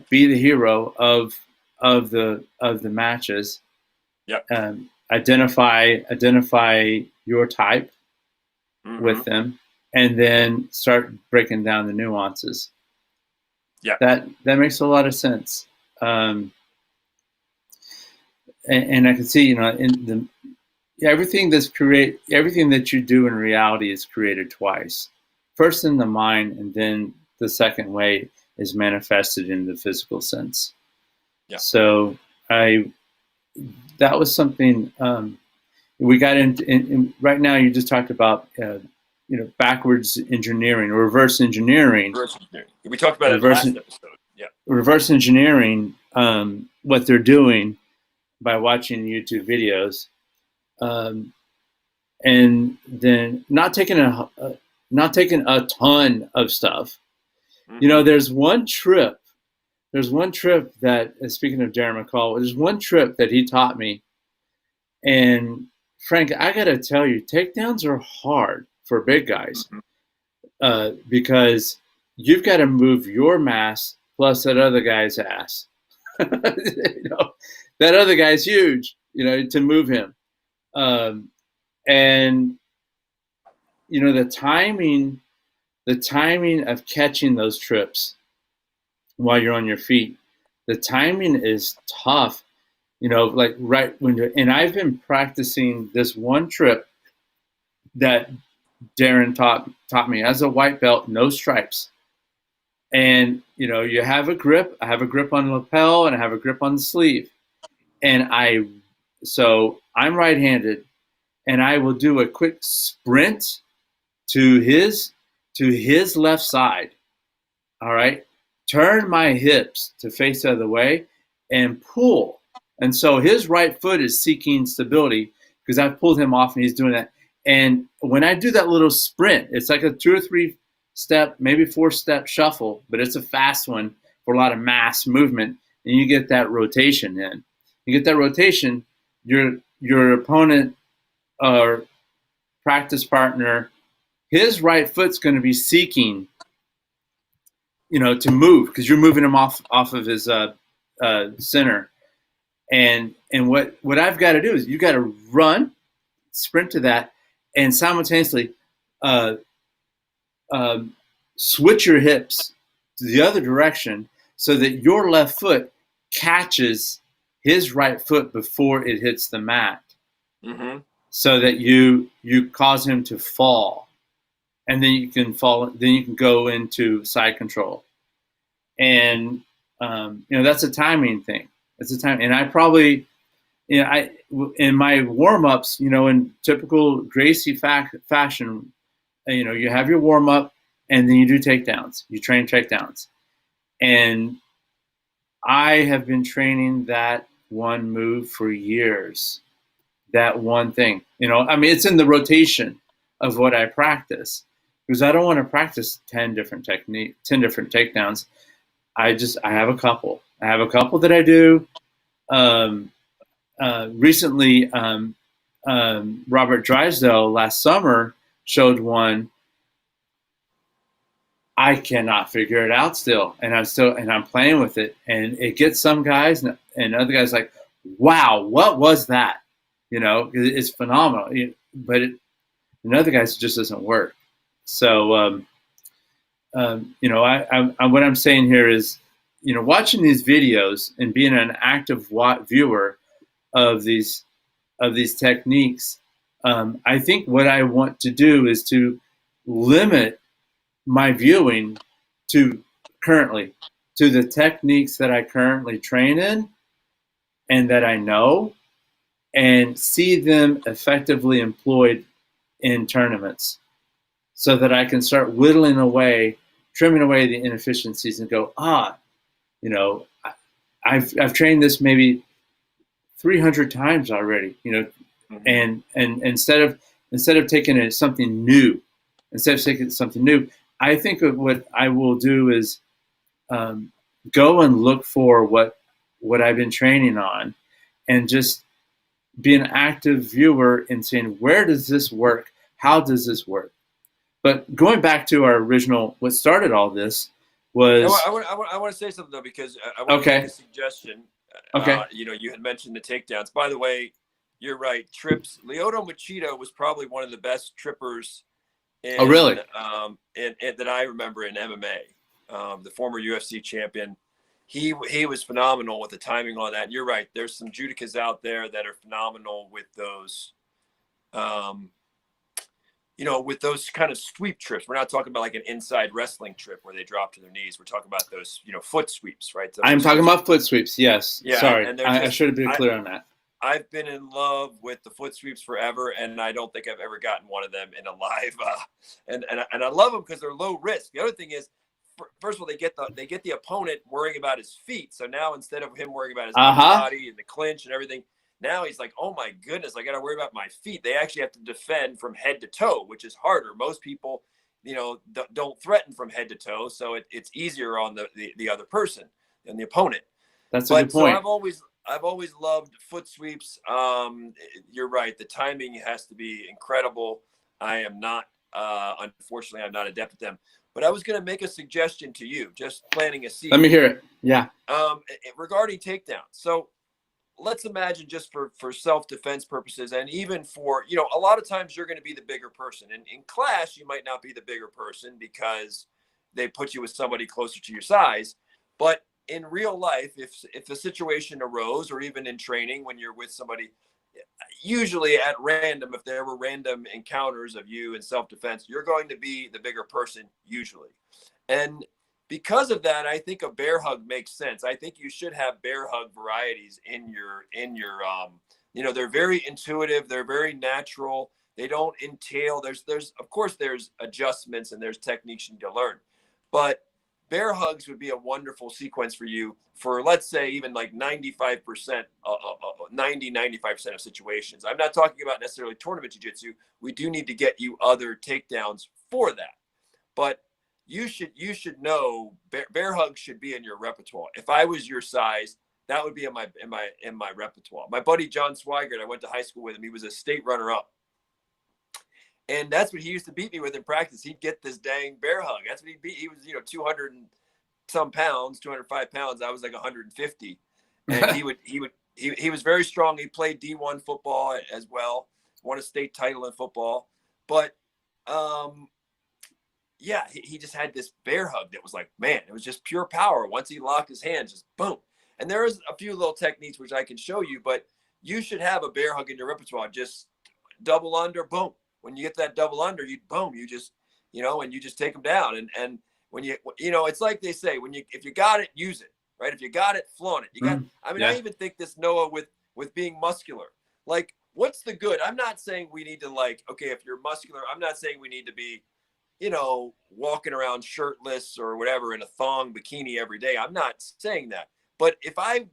be the hero of the matches. Yeah. Identify your type with them, and then start breaking down the nuances. Yeah. That makes a lot of sense. And I can see, everything that you do in reality is created twice. First in the mind, and then the second way is manifested in the physical sense. Yeah. So that was something we got into. Right now, you just talked about backwards engineering or reverse engineering. We talked about it last episode. Yeah. Reverse engineering, what they're doing by watching YouTube videos, and then not taking a ton of stuff. Mm-hmm. There's one trip that, speaking of Darren McCall, there's one trip that he taught me. And Frank, I got to tell you, takedowns are hard for big guys, because you've got to move your mass plus that other guy's ass. That other guy's huge, to move him. And the timing of catching those trips while you're on your feet, the timing is tough, like right when and I've been practicing this one trip that Darren taught me as a white belt, no stripes. And, you have a grip. I have a grip on the lapel and I have a grip on the sleeve. And so I'm right-handed, and I will do a quick sprint to his left side. All right. Turn my hips to face the other way and pull. And so his right foot is seeking stability because I've pulled him off and he's doing that. And when I do that little sprint, it's like a 2 or 3 step, maybe 4-step shuffle, but it's a fast one for a lot of mass movement. And you get that rotation in. You get that rotation, your opponent or practice partner, his right foot's going to be seeking, to move because you're moving him off of his center. And what I've got to do is you got to run, sprint to that, and simultaneously switch your hips to the other direction so that your left foot catches his right foot before it hits the mat, so that you cause him to fall, and then you can fall. Then you can go into side control, and that's a timing thing. It's a time, and I probably, in my warm-ups, in typical Gracie fashion, you have your warm-up, and then you do takedowns. You train takedowns, and I have been training that one move for years. That one thing, it's in the rotation of what I practice, because I don't want to practice 10 different takedowns. I have a couple. I have a couple that I do. Recently, Robert Drysdale last summer showed one. I cannot figure it out still, and I'm playing with it, and it gets some guys and other guys like, wow, what was that? It's phenomenal. But in other guys, it just doesn't work. So, what I'm saying here is, watching these videos and being an active viewer of these techniques, I think what I want to do is to limit my viewing to the techniques that I currently train in and that I know, and see them effectively employed in tournaments, so that I can start trimming away the inefficiencies and go, I've trained this maybe 300 times already, and instead of taking something new, I think of what I will do is go and look for what I've been training on, and just be an active viewer and saying, where does this work? How does this work? But going back to our original, what started all this was. I want to say something though, because I want to make a suggestion. Okay. You had mentioned the takedowns. By the way, you're right. Trips. Lyoto Machida was probably one of the best trippers. Really? That I remember in MMA. The former UFC champion. He was phenomenal with the timing on that. And you're right. There's some judicas out there that are phenomenal with those. With those kind of sweep trips. We're not talking about like an inside wrestling trip where they drop to their knees. We're talking about those, foot sweeps, right? I'm talking about foot sweeps. Yes. Yeah. Sorry. I should have been clear on that. I've been in love with the foot sweeps forever, and I don't think I've ever gotten one of them in a live. And I love them because they're low risk. The other thing is, first of all, they get the opponent worrying about his feet. So now instead of him worrying about his body and the clinch and everything, now he's like, oh my goodness, I got to worry about my feet. They actually have to defend from head to toe, which is harder. Most people, don't threaten from head to toe, so it's easier on the other person than the opponent. That's a good point. So I've always loved foot sweeps. You're right. The timing has to be incredible. I am not, unfortunately, I'm not adept at them. But I was going to make a suggestion to you, just planting a seed. Let me hear it. Yeah. Regarding takedowns. So let's imagine, just for self-defense purposes, and even for, a lot of times you're going to be the bigger person. And in class, you might not be the bigger person because they put you with somebody closer to your size. But in real life, if a situation arose, or even in training when you're with somebody, usually at random, if there were random encounters of you in self-defense, you're going to be the bigger person usually. And because of that, I think a bear hug makes sense. I think you should have bear hug varieties in your they're very intuitive. They're very natural. They don't entail, of course there's adjustments and there's techniques you need to learn, but bear hugs would be a wonderful sequence for you for, let's say, even like 95% of situations. I'm not talking about necessarily tournament jiu-jitsu. We do need to get you other takedowns for that. But you should know bear hugs should be in your repertoire. If I was your size, that would be in my repertoire. My buddy John Swigert, I went to high school with him. He was a state runner-up. And that's what he used to beat me with in practice. He'd get this dang bear hug. That's what he beat. He was, 200 and some pounds, 205 pounds. I was like 150. And he was very strong. He played D1 football as well. Won a state title in football. But he just had this bear hug that was like, man, it was just pure power. Once he locked his hands, just boom. And there is a few little techniques which I can show you, but you should have a bear hug in your repertoire. Just double under, boom. When you get that double under, you just, and you just take them down. And when it's like they say, if you got it, use it, right? If you got it, flaunt it. I even think this, Noah, with being muscular, like, what's the good? I'm not saying we need to, like, okay, if you're muscular, I'm not saying we need to be, walking around shirtless or whatever in a thong bikini every day. I'm not saying that. But if I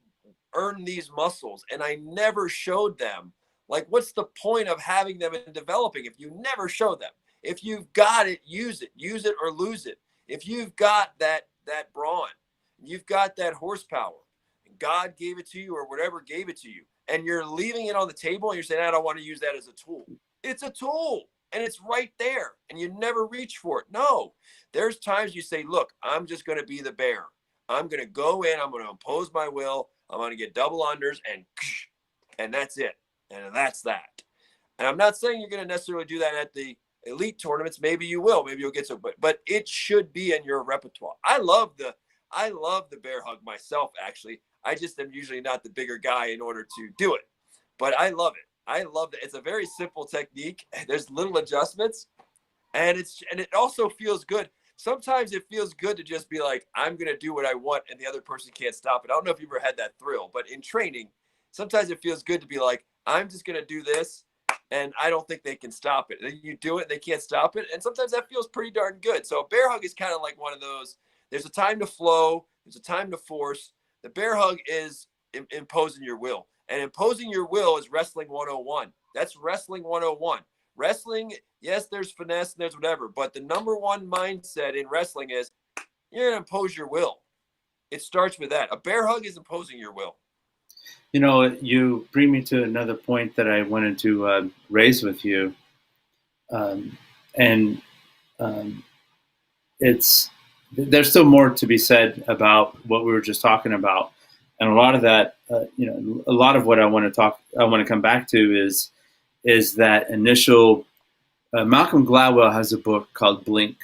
earn these muscles and I never showed them, like, what's the point of having them and developing if you never show them? If you've got it, use it or lose it. If you've got that brawn, you've got that horsepower, and God gave it to you or whatever gave it to you, and you're leaving it on the table and you're saying, I don't want to use that as a tool. It's a tool and it's right there and you never reach for it. No, there's times you say, look, I'm just going to be the bear. I'm going to go in, I'm going to impose my will. I'm going to get double unders and that's it. And that's that. And I'm not saying you're going to necessarily do that at the elite tournaments. Maybe you will. Maybe you'll get some, but it should be in your repertoire. I love the bear hug myself, actually. I just am usually not the bigger guy in order to do it, but I love it. I love that. It's a very simple technique. There's little adjustments, and it also feels good. Sometimes it feels good to just be like, I'm going to do what I want and the other person can't stop it. I don't know if you've ever had that thrill, but in training, sometimes it feels good to be like, I'm just going to do this and I don't think they can stop it. And then you do it, they can't stop it. And sometimes that feels pretty darn good. So a bear hug is kind of like one of those, there's a time to flow, there's a time to force. The bear hug is imposing your will. And imposing your will is wrestling 101. That's wrestling 101. Wrestling, yes, there's finesse and there's whatever, but the number one mindset in wrestling is you're going to impose your will. It starts with that. A bear hug is imposing your will. You know, you bring me to another point that I wanted to raise with you. And there's still more to be said about what we were just talking about. And a lot of that, a lot of what I want to come back to is that initial, Malcolm Gladwell has a book called Blink,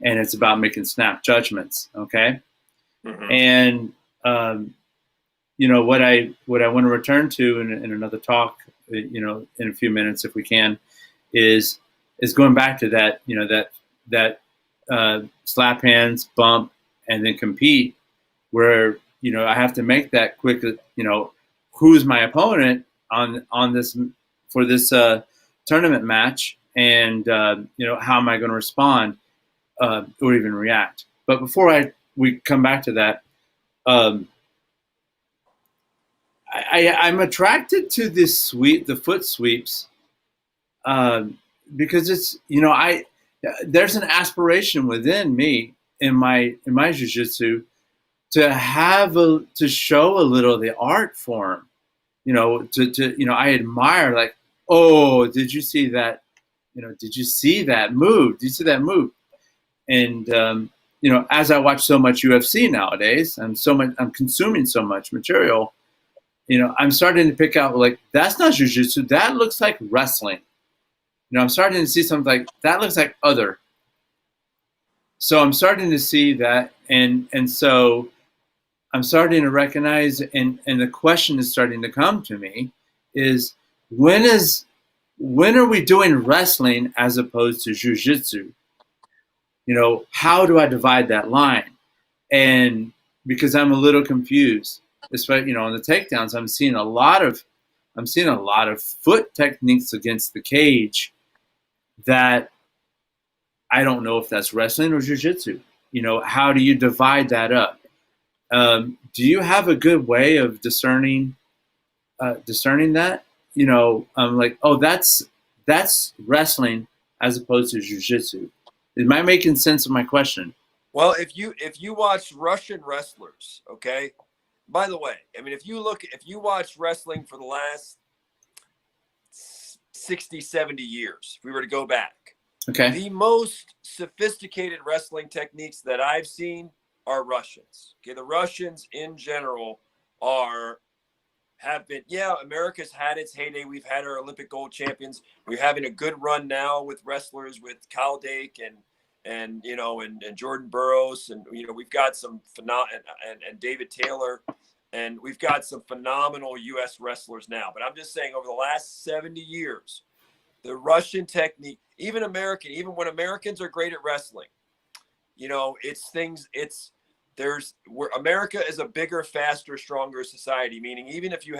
and it's about making snap judgments. Okay. Mm-hmm. And, what I want to return to in another talk, in a few minutes, if we can, is going back to that, that slap hands, bump, and then compete, where, I have to make that quick, who's my opponent on this, for this tournament match, and how am I going to respond or even react. But before we come back to that, I'm attracted to the foot sweeps, because it's, there's an aspiration within me in my jiu-jitsu to show a little of the art form, I admire, like, oh, did you see that? Did you see that move? Did you see that move? And, as I watch so much UFC nowadays, I'm consuming so much material, I'm starting to pick out, like, that's not jiu-jitsu. That looks like wrestling. I'm starting to see something like that looks like other. So I'm starting to see that. And so I'm starting to recognize, and the question is starting to come to me is, when are we doing wrestling as opposed to jiu-jitsu? How do I divide that line? And because I'm a little confused, especially, on the takedowns, I'm seeing a lot of foot techniques against the cage that I don't know if that's wrestling or jiu-jitsu. How do you divide that up? Do you have a good way of discerning that? I'm like, oh, that's wrestling as opposed to jiu-jitsu. Am I making sense of my question? Well, if you watch Russian wrestlers, okay. By the way, I mean, if you watch wrestling for the last 60, 70 years, if we were to go back, okay, the most sophisticated wrestling techniques that I've seen are Russians. Okay, the Russians in general have been, America's had its heyday. We've had our Olympic gold champions. We're having a good run now with wrestlers, with Kyle Dake and Jordan Burroughs, and we've got some and David Taylor, and we've got some phenomenal U.S. wrestlers now. But I'm just saying, over the last 70 years, the Russian technique, even when Americans are great at wrestling, America is a bigger, faster, stronger society, meaning even if you're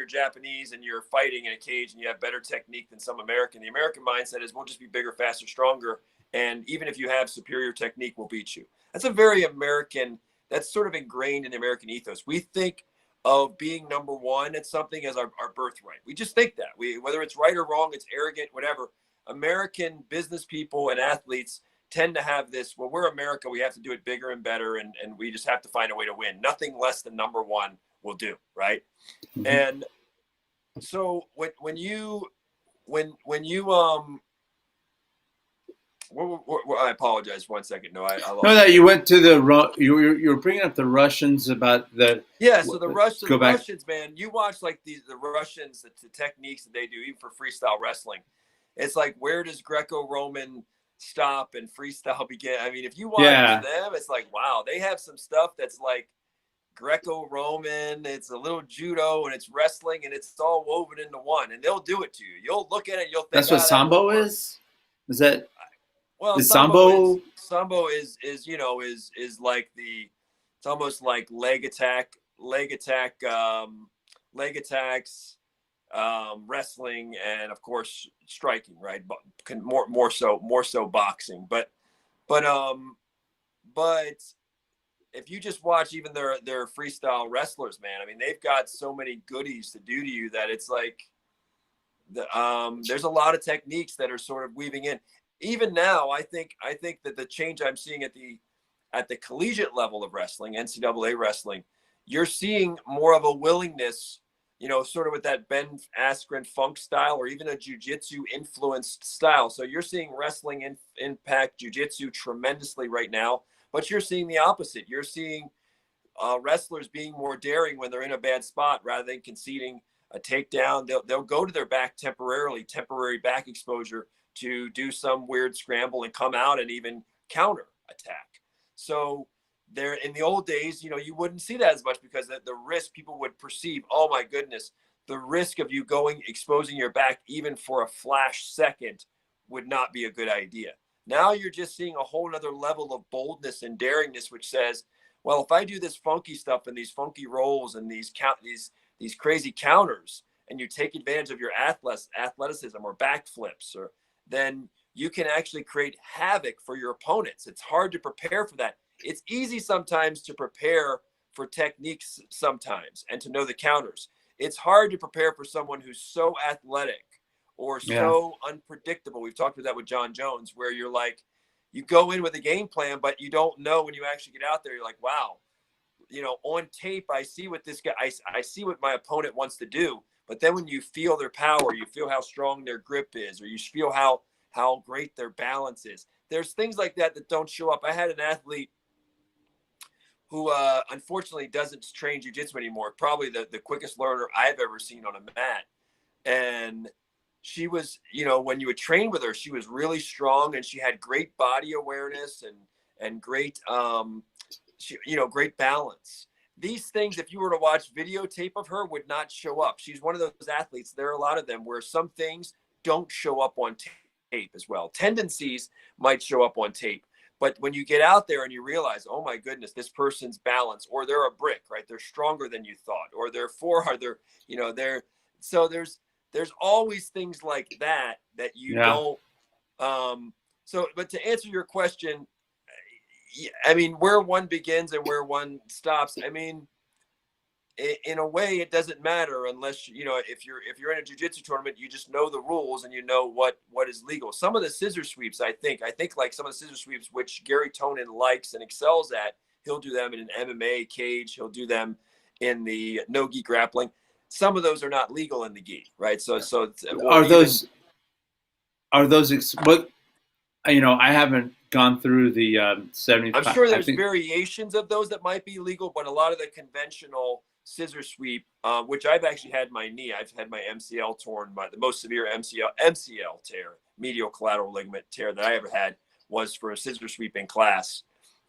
Japanese and you're fighting in a cage and you have better technique than some American, the American mindset is we'll just be bigger, faster, stronger. And even if you have superior technique, we'll beat you. That's a very American, that's sort of ingrained in the American ethos. We think of being number one at something as our birthright. We just think that. Whether it's right or wrong, it's arrogant, whatever. American business people and athletes tend to have this, well, we're America, we have to do it bigger and better, and we just have to find a way to win. Nothing less than number one will do, right? Mm-hmm. And so when you I apologize. 1 second. No, I No, lost. that you went to you were bringing up the Russians about the. Yeah, so the Go back. Russians, man, you watch like the Russians, the techniques that they do, even for freestyle wrestling. It's like, where does Greco-Roman stop and freestyle begin? I mean, if you watch Yeah, them, it's like, wow, they have some stuff that's like Greco-Roman, it's a little judo, and it's wrestling, and it's all woven into one, and they'll do it to you. You'll look at it, and you'll think, that's what that won't sambo work. is. Is that Well, is sambo? sambo is like it's almost like leg attack, leg attacks, wrestling, and of course striking, right? But more so boxing. But if you just watch even their freestyle wrestlers, man, I mean, they've got so many goodies to do to you that it's like there's a lot of techniques that are sort of weaving in. Even now, I think that the change I'm seeing at the collegiate level of wrestling, NCAA wrestling, you're seeing more of a willingness, sort of with that Ben Askren funk style, or even a jiu-jitsu influenced style. So you're seeing wrestling impact jiu-jitsu tremendously right now, but you're seeing the opposite. You're seeing wrestlers being more daring when they're in a bad spot rather than conceding a takedown. They'll go to their back temporary back exposure to do some weird scramble and come out and even counter attack. So there, in the old days, you wouldn't see that as much because the risk, people would perceive, oh my goodness, the risk of you exposing your back even for a flash second would not be a good idea. Now you're just seeing a whole other level of boldness and daringness, which says, well, if I do this funky stuff and these funky rolls and these crazy counters, and you take advantage of your athleticism or backflips, then you can actually create havoc for your opponents. It's hard to prepare for that. It's easy sometimes to prepare for techniques sometimes and to know the counters. It's hard to prepare for someone who's so athletic or so unpredictable. We've talked about that with John Jones, where you're like, you go in with a game plan, but you don't know when you actually get out there. You're like, wow, on tape, I see what this guy, I see what my opponent wants to do. But then when you feel their power, you feel how strong their grip is, or you feel how great their balance is. There's things like that don't show up. I had an athlete who unfortunately doesn't train jiu-jitsu anymore, probably the quickest learner I've ever seen on a mat. And she was, when you would train with her, she was really strong, and she had great body awareness and great, great balance. These things, if you were to watch videotape of her, would not show up. She's one of those athletes. There are a lot of them where some things don't show up on tape as well. Tendencies might show up on tape, but when you get out there and you realize, oh my goodness, this person's balance, or they're a brick, right? They're stronger than you thought, or so there's always things like that you don't. But to answer your question, I mean, where one begins and where one stops, I mean, in a way, it doesn't matter unless, if you're in a jiu-jitsu tournament, you just know the rules and you know what is legal. Some of the scissor sweeps, I think like some of the scissor sweeps, which Gary Tonin likes and excels at, he'll do them in an MMA cage. He'll do them in the no-gi grappling. Some of those are not legal in the gi, right? So are those what? I haven't gone through the 75. I'm sure there's variations of those that might be legal, but a lot of the conventional scissor sweep, which I've actually had my knee, I've had my MCL torn, the most severe MCL tear, medial collateral ligament tear that I ever had was for a scissor sweep in class.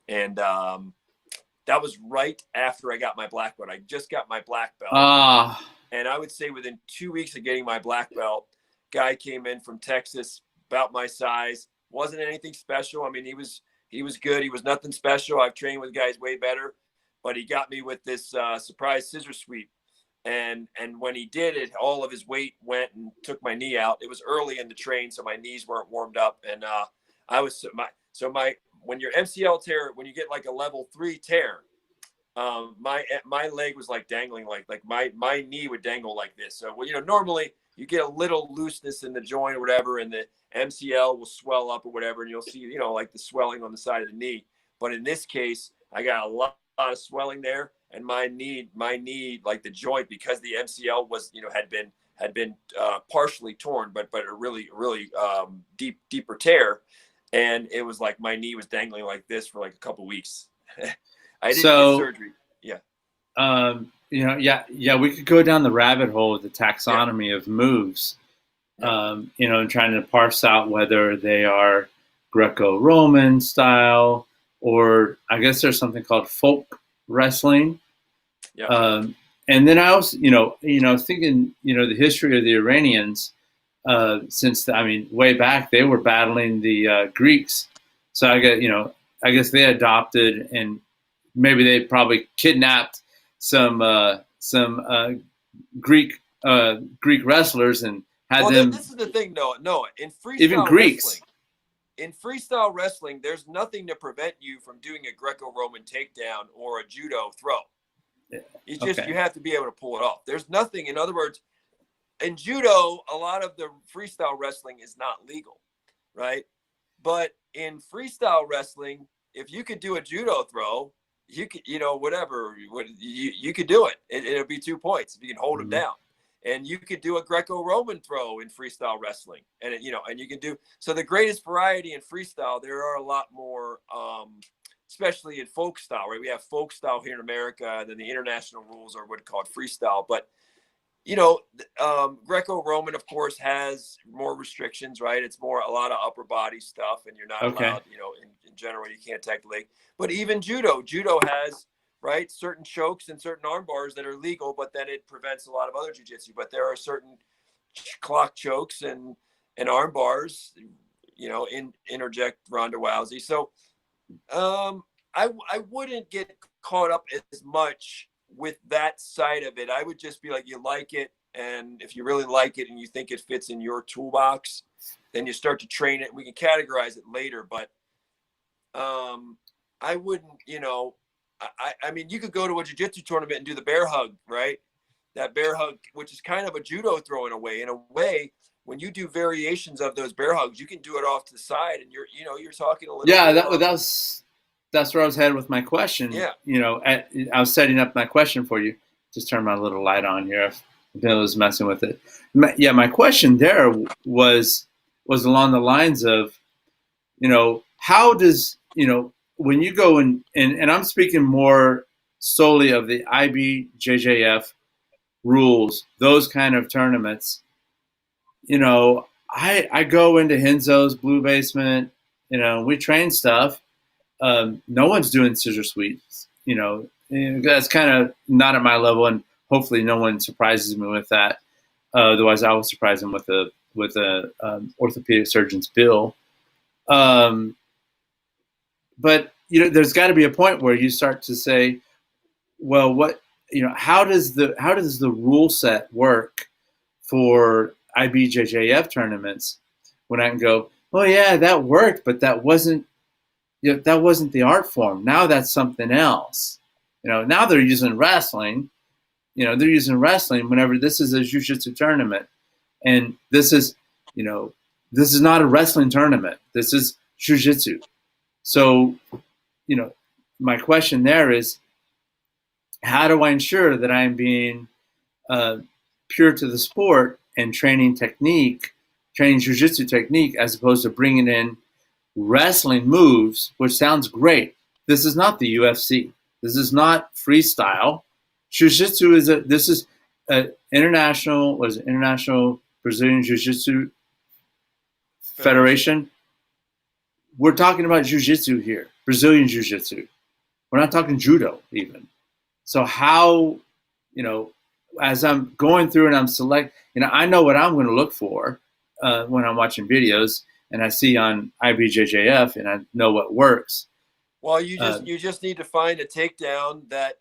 And that was right after I got my black belt. I just got my black belt. And I would say within 2 weeks of getting my black belt, guy came in from Texas, about my size, wasn't anything special. I mean, he was good. He was nothing special. I've trained with guys way better, but he got me with this surprise scissor sweep. And when he did it, all of his weight went and took my knee out. It was early in the train, so my knees weren't warmed up. And when your MCL tear, when you get like a level 3 tear, my leg was like dangling, like my knee would dangle like this. So, normally you get a little looseness in the joint or whatever, and the MCL will swell up or whatever, and you'll see, like the swelling on the side of the knee. But in this case, I got a lot of swelling there, and my knee, like the joint, because the MCL was, had been partially torn, but a really, really deeper tear. and it was like my knee was dangling like this for like a couple weeks. I didn't get So, surgery. Yeah. we could go down the rabbit hole with the Yeah. taxonomy of moves, Yeah. and trying to parse out whether they are Greco-Roman style, or I guess there's something called folk wrestling. Yeah. And then I also, thinking, the history of the Iranians, way back they were battling the Greeks. So I guess they adopted, and maybe they probably kidnapped some Greek wrestlers and had Well, them, this is the thing, Noah. even Greeks. In freestyle wrestling, there's nothing to prevent you from doing a Greco-Roman takedown or a judo throw. It's just Okay. you have to be able to pull it off. There's nothing. In other words, in judo, a lot of the freestyle wrestling is not legal, right? But in freestyle wrestling, if you could do a judo throw, you could, whatever, you could do it. It'll be 2 points if you can hold them down. And you could do a Greco-Roman throw in freestyle wrestling, and and you can do. So the greatest variety in freestyle, there are a lot more, especially in folk style, right? We have folk style here in America, and then the international rules are what called freestyle. But Greco-Roman, of course, has more restrictions, right? It's more a lot of upper body stuff, and you're not allowed, in general, you can't tech the leg. But even judo has, right, certain chokes and certain arm bars that are legal, but then it prevents a lot of other jiu-jitsu. But there are certain clock chokes and arm bars, interject Ronda Rousey. So I wouldn't get caught up as much with that side of it. I would just be like, you like it, and if you really like it and you think it fits in your toolbox, then you start to train it. We can categorize it later, but I wouldn't, I mean, you could go to a jiu-jitsu tournament and do the bear hug, right? That bear hug, which is kind of a judo throw in a way. In a way, when you do variations of those bear hugs, you can do it off to the side, and you're talking a little. Yeah, that's where I was headed with my question. Yeah. I was setting up my question for you. Just turn my little light on here. I was messing with it. My question there was along the lines of, how does, when you go and I'm speaking more solely of the IBJJF rules, those kind of tournaments, I go into Henzo's Blue Basement, we train stuff. No one's doing scissor sweeps, that's kind of not at my level, and hopefully no one surprises me with that. Otherwise, I will surprise them with a orthopedic surgeon's bill. But there's got to be a point where you start to say, well, how does the rule set work for IBJJF tournaments, when I can go, oh yeah, that worked, but that wasn't the art form. Now that's something else. Now they're using wrestling. They're using wrestling whenever this is a jiu-jitsu tournament, and this is not a wrestling tournament. This is jiu-jitsu. So, my question there is, how do I ensure that I'm being pure to the sport and training jiu-jitsu technique, as opposed to bringing in wrestling moves, which sounds great. This is not the UFC. This is not freestyle. Jiu-jitsu is international Brazilian Jiu-Jitsu Federation. We're talking about jiu-jitsu here, Brazilian jiu-jitsu. We're not talking judo even. So how, as I'm going through and I'm I know what I'm going to look for when I'm watching videos, and I see on IBJJF, and I know what works. Well, you just need to find a takedown that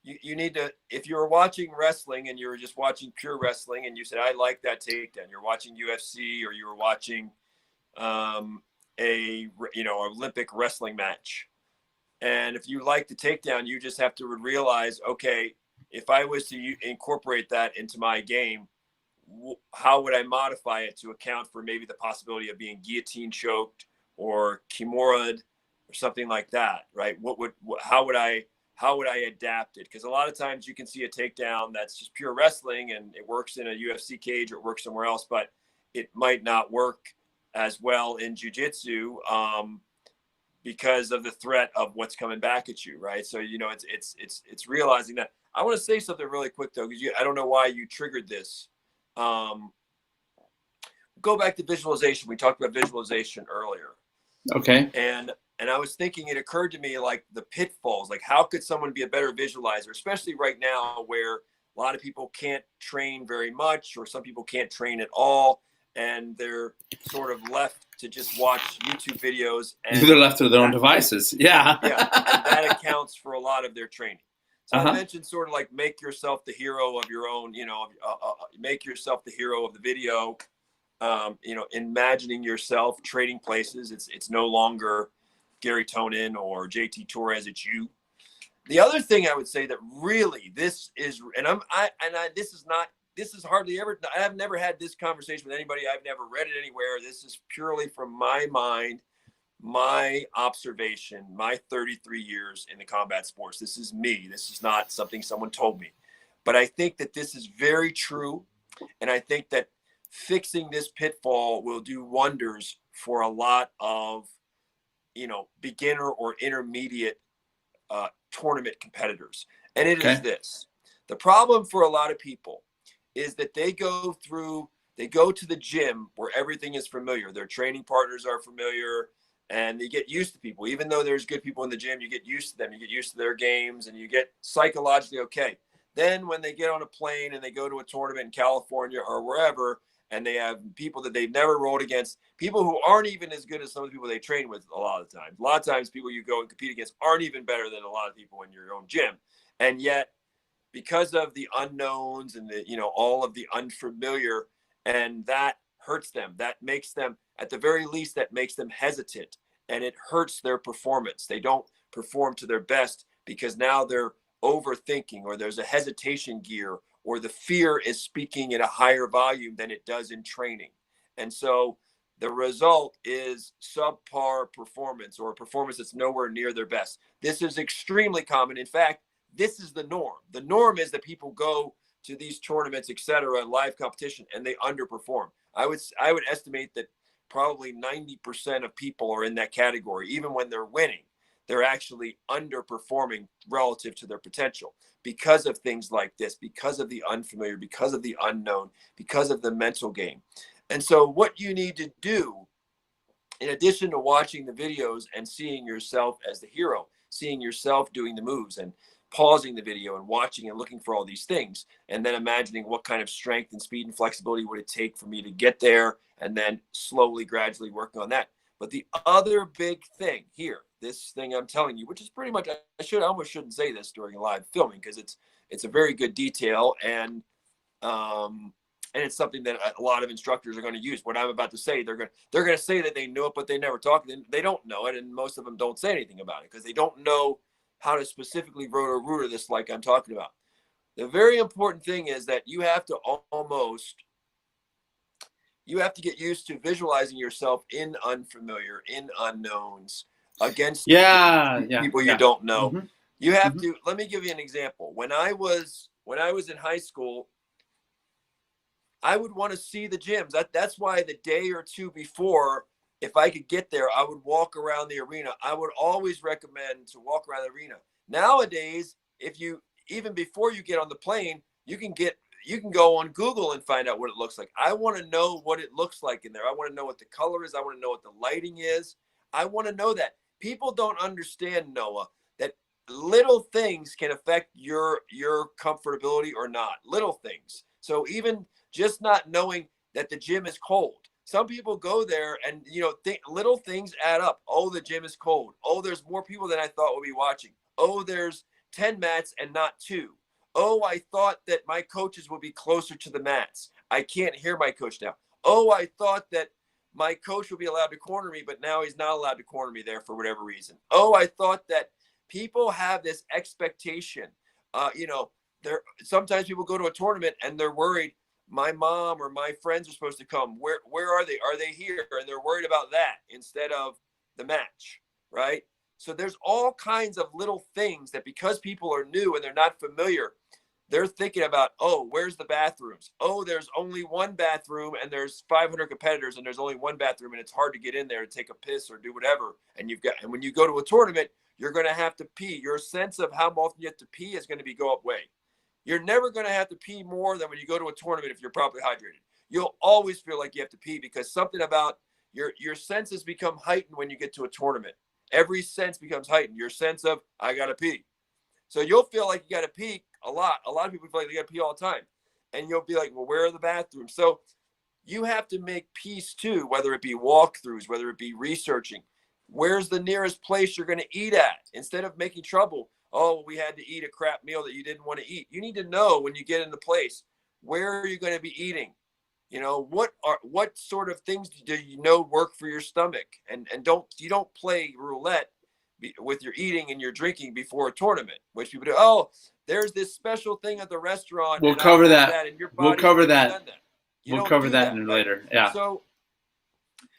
you need to. If you're watching wrestling and you're just watching pure wrestling, and you said, I like that takedown, you're watching UFC, or you were watching Olympic wrestling match, and if you like the takedown, you just have to realize, okay, if I was to incorporate that into my game, how would I modify it to account for maybe the possibility of being guillotine choked or kimura'd or something like that, right? How would I adapt it? Because a lot of times you can see a takedown that's just pure wrestling and it works in a UFC cage or it works somewhere else, but it might not work as well in jiu-jitsu, because of the threat of what's coming back at you, right? So, you know, it's realizing that. I want to say something really quick though, because I don't know why you triggered this. Go back to visualization. We talked about visualization earlier. Okay. And I was thinking, it occurred to me, like, the pitfalls, like how could someone be a better visualizer, especially right now where a lot of people can't train very much, or some people can't train at all, and they're sort of left to just watch YouTube videos. And they're left to their own devices. Yeah. Yeah. And that accounts for a lot of their training. So I mentioned sort of like make yourself the hero of your own, you know, make yourself the hero of the video. You know, imagining yourself trading places. It's no longer Gary Tonin or JT Torres. It's you. The other thing I would say that really this is, and this is hardly ever, I have never had this conversation with anybody. I've never read it anywhere. This is purely from my mind, my observation, my 33 years in the combat sports. This is me. This is not something someone told me, but I think that this is very true. And I think that fixing this pitfall will do wonders for a lot of, you know, beginner or intermediate tournament competitors. And it is this. The problem for a lot of people is that they go to the gym where everything is familiar. Their training partners are familiar, and they get used to people. Even though there's good people in the gym, you get used to them. You get used to their games, and you get psychologically okay. Then when they get on a plane and they go to a tournament in California or wherever, and they have people that they've never rolled against, people who aren't even as good as some of the people they train with a lot of times. A lot of times people you go and compete against aren't even better than a lot of people in your own gym. And yet, because of the unknowns and the, you know, all of the unfamiliar, and that hurts them. That makes them, at the very least, that makes them hesitant, and it hurts their performance. They don't perform to their best because now they're overthinking, or there's a hesitation gear, or the fear is speaking at a higher volume than it does in training. And so the result is subpar performance, or a performance that's nowhere near their best. This is extremely common. In fact, this is the norm. The norm is that people go to these tournaments, et cetera, live competition, and they underperform. I would estimate that probably 90% of people are in that category. Even when they're winning, they're actually underperforming relative to their potential because of things like this, because of the unfamiliar, because of the unknown, because of the mental game. And so what you need to do, in addition to watching the videos and seeing yourself as the hero, seeing yourself doing the moves and pausing the video and watching and looking for all these things, and then imagining what kind of strength and speed and flexibility would it take for me to get there, and then slowly, gradually working on that. But the other big thing here, this thing I'm telling you, which is pretty much, I almost shouldn't say this during live filming, because it's a very good detail, and it's something that a lot of instructors are going to use. What I'm about to say, they're going to say that they know it, but they never talk. They don't know it, and most of them don't say anything about it because they don't know how to specifically rotor this like I'm talking about. The very important thing is that you have to get used to visualizing yourself in unfamiliar, in unknowns, against people you don't know. Mm-hmm. You have to, let me give you an example. When I was in high school, I would want to see the gyms. That's why the day or two before, if I could get there, I would walk around the arena. I would always recommend to walk around the arena. Nowadays, even before you get on the plane, you can go on Google and find out what it looks like. I want to know what it looks like in there. I want to know what the color is. I want to know what the lighting is. I want to know that. People don't understand, Noah, that little things can affect your comfortability or not. Little things. So even just not knowing that the gym is cold. Some people go there and, little things add up. Oh, the gym is cold. Oh, there's more people than I thought would be watching. Oh, there's 10 mats and not 2. Oh, I thought that my coaches would be closer to the mats. I can't hear my coach now. Oh, I thought that my coach would be allowed to corner me, but now he's not allowed to corner me there for whatever reason. Oh, I thought that people have this expectation. Sometimes people go to a tournament and they're worried, my mom or my friends are supposed to come. Where are they? Are they here? And they're worried about that instead of the match, right? So there's all kinds of little things that, because people are new and they're not familiar, they're thinking about, oh, where's the bathrooms? Oh, there's only one bathroom and there's 500 competitors and there's only one bathroom and it's hard to get in there to take a piss or do whatever. And when you go to a tournament, you're going to have to pee. Your sense of how often you have to pee is going to go up way. You're never going to have to pee more than when you go to a tournament if you're properly hydrated. You'll always feel like you have to pee because something about your senses become heightened when you get to a tournament. Every sense becomes heightened. Your sense of, I got to pee. So you'll feel like you got to pee a lot. A lot of people feel like they got to pee all the time. And you'll be like, well, where are the bathrooms? So you have to make peace too, whether it be walkthroughs, whether it be researching. Where's the nearest place you're going to eat at? Instead of making trouble, oh, we had to eat a crap meal that you didn't want to eat. You need to know when you get into place, where are you going to be eating? You know, what sort of things do you know work for your stomach? And you don't play roulette with your eating and your drinking before a tournament, which people do. Oh, there's this special thing at the restaurant. We'll cover that. And your We'll cover that. We'll cover that later. Yeah. So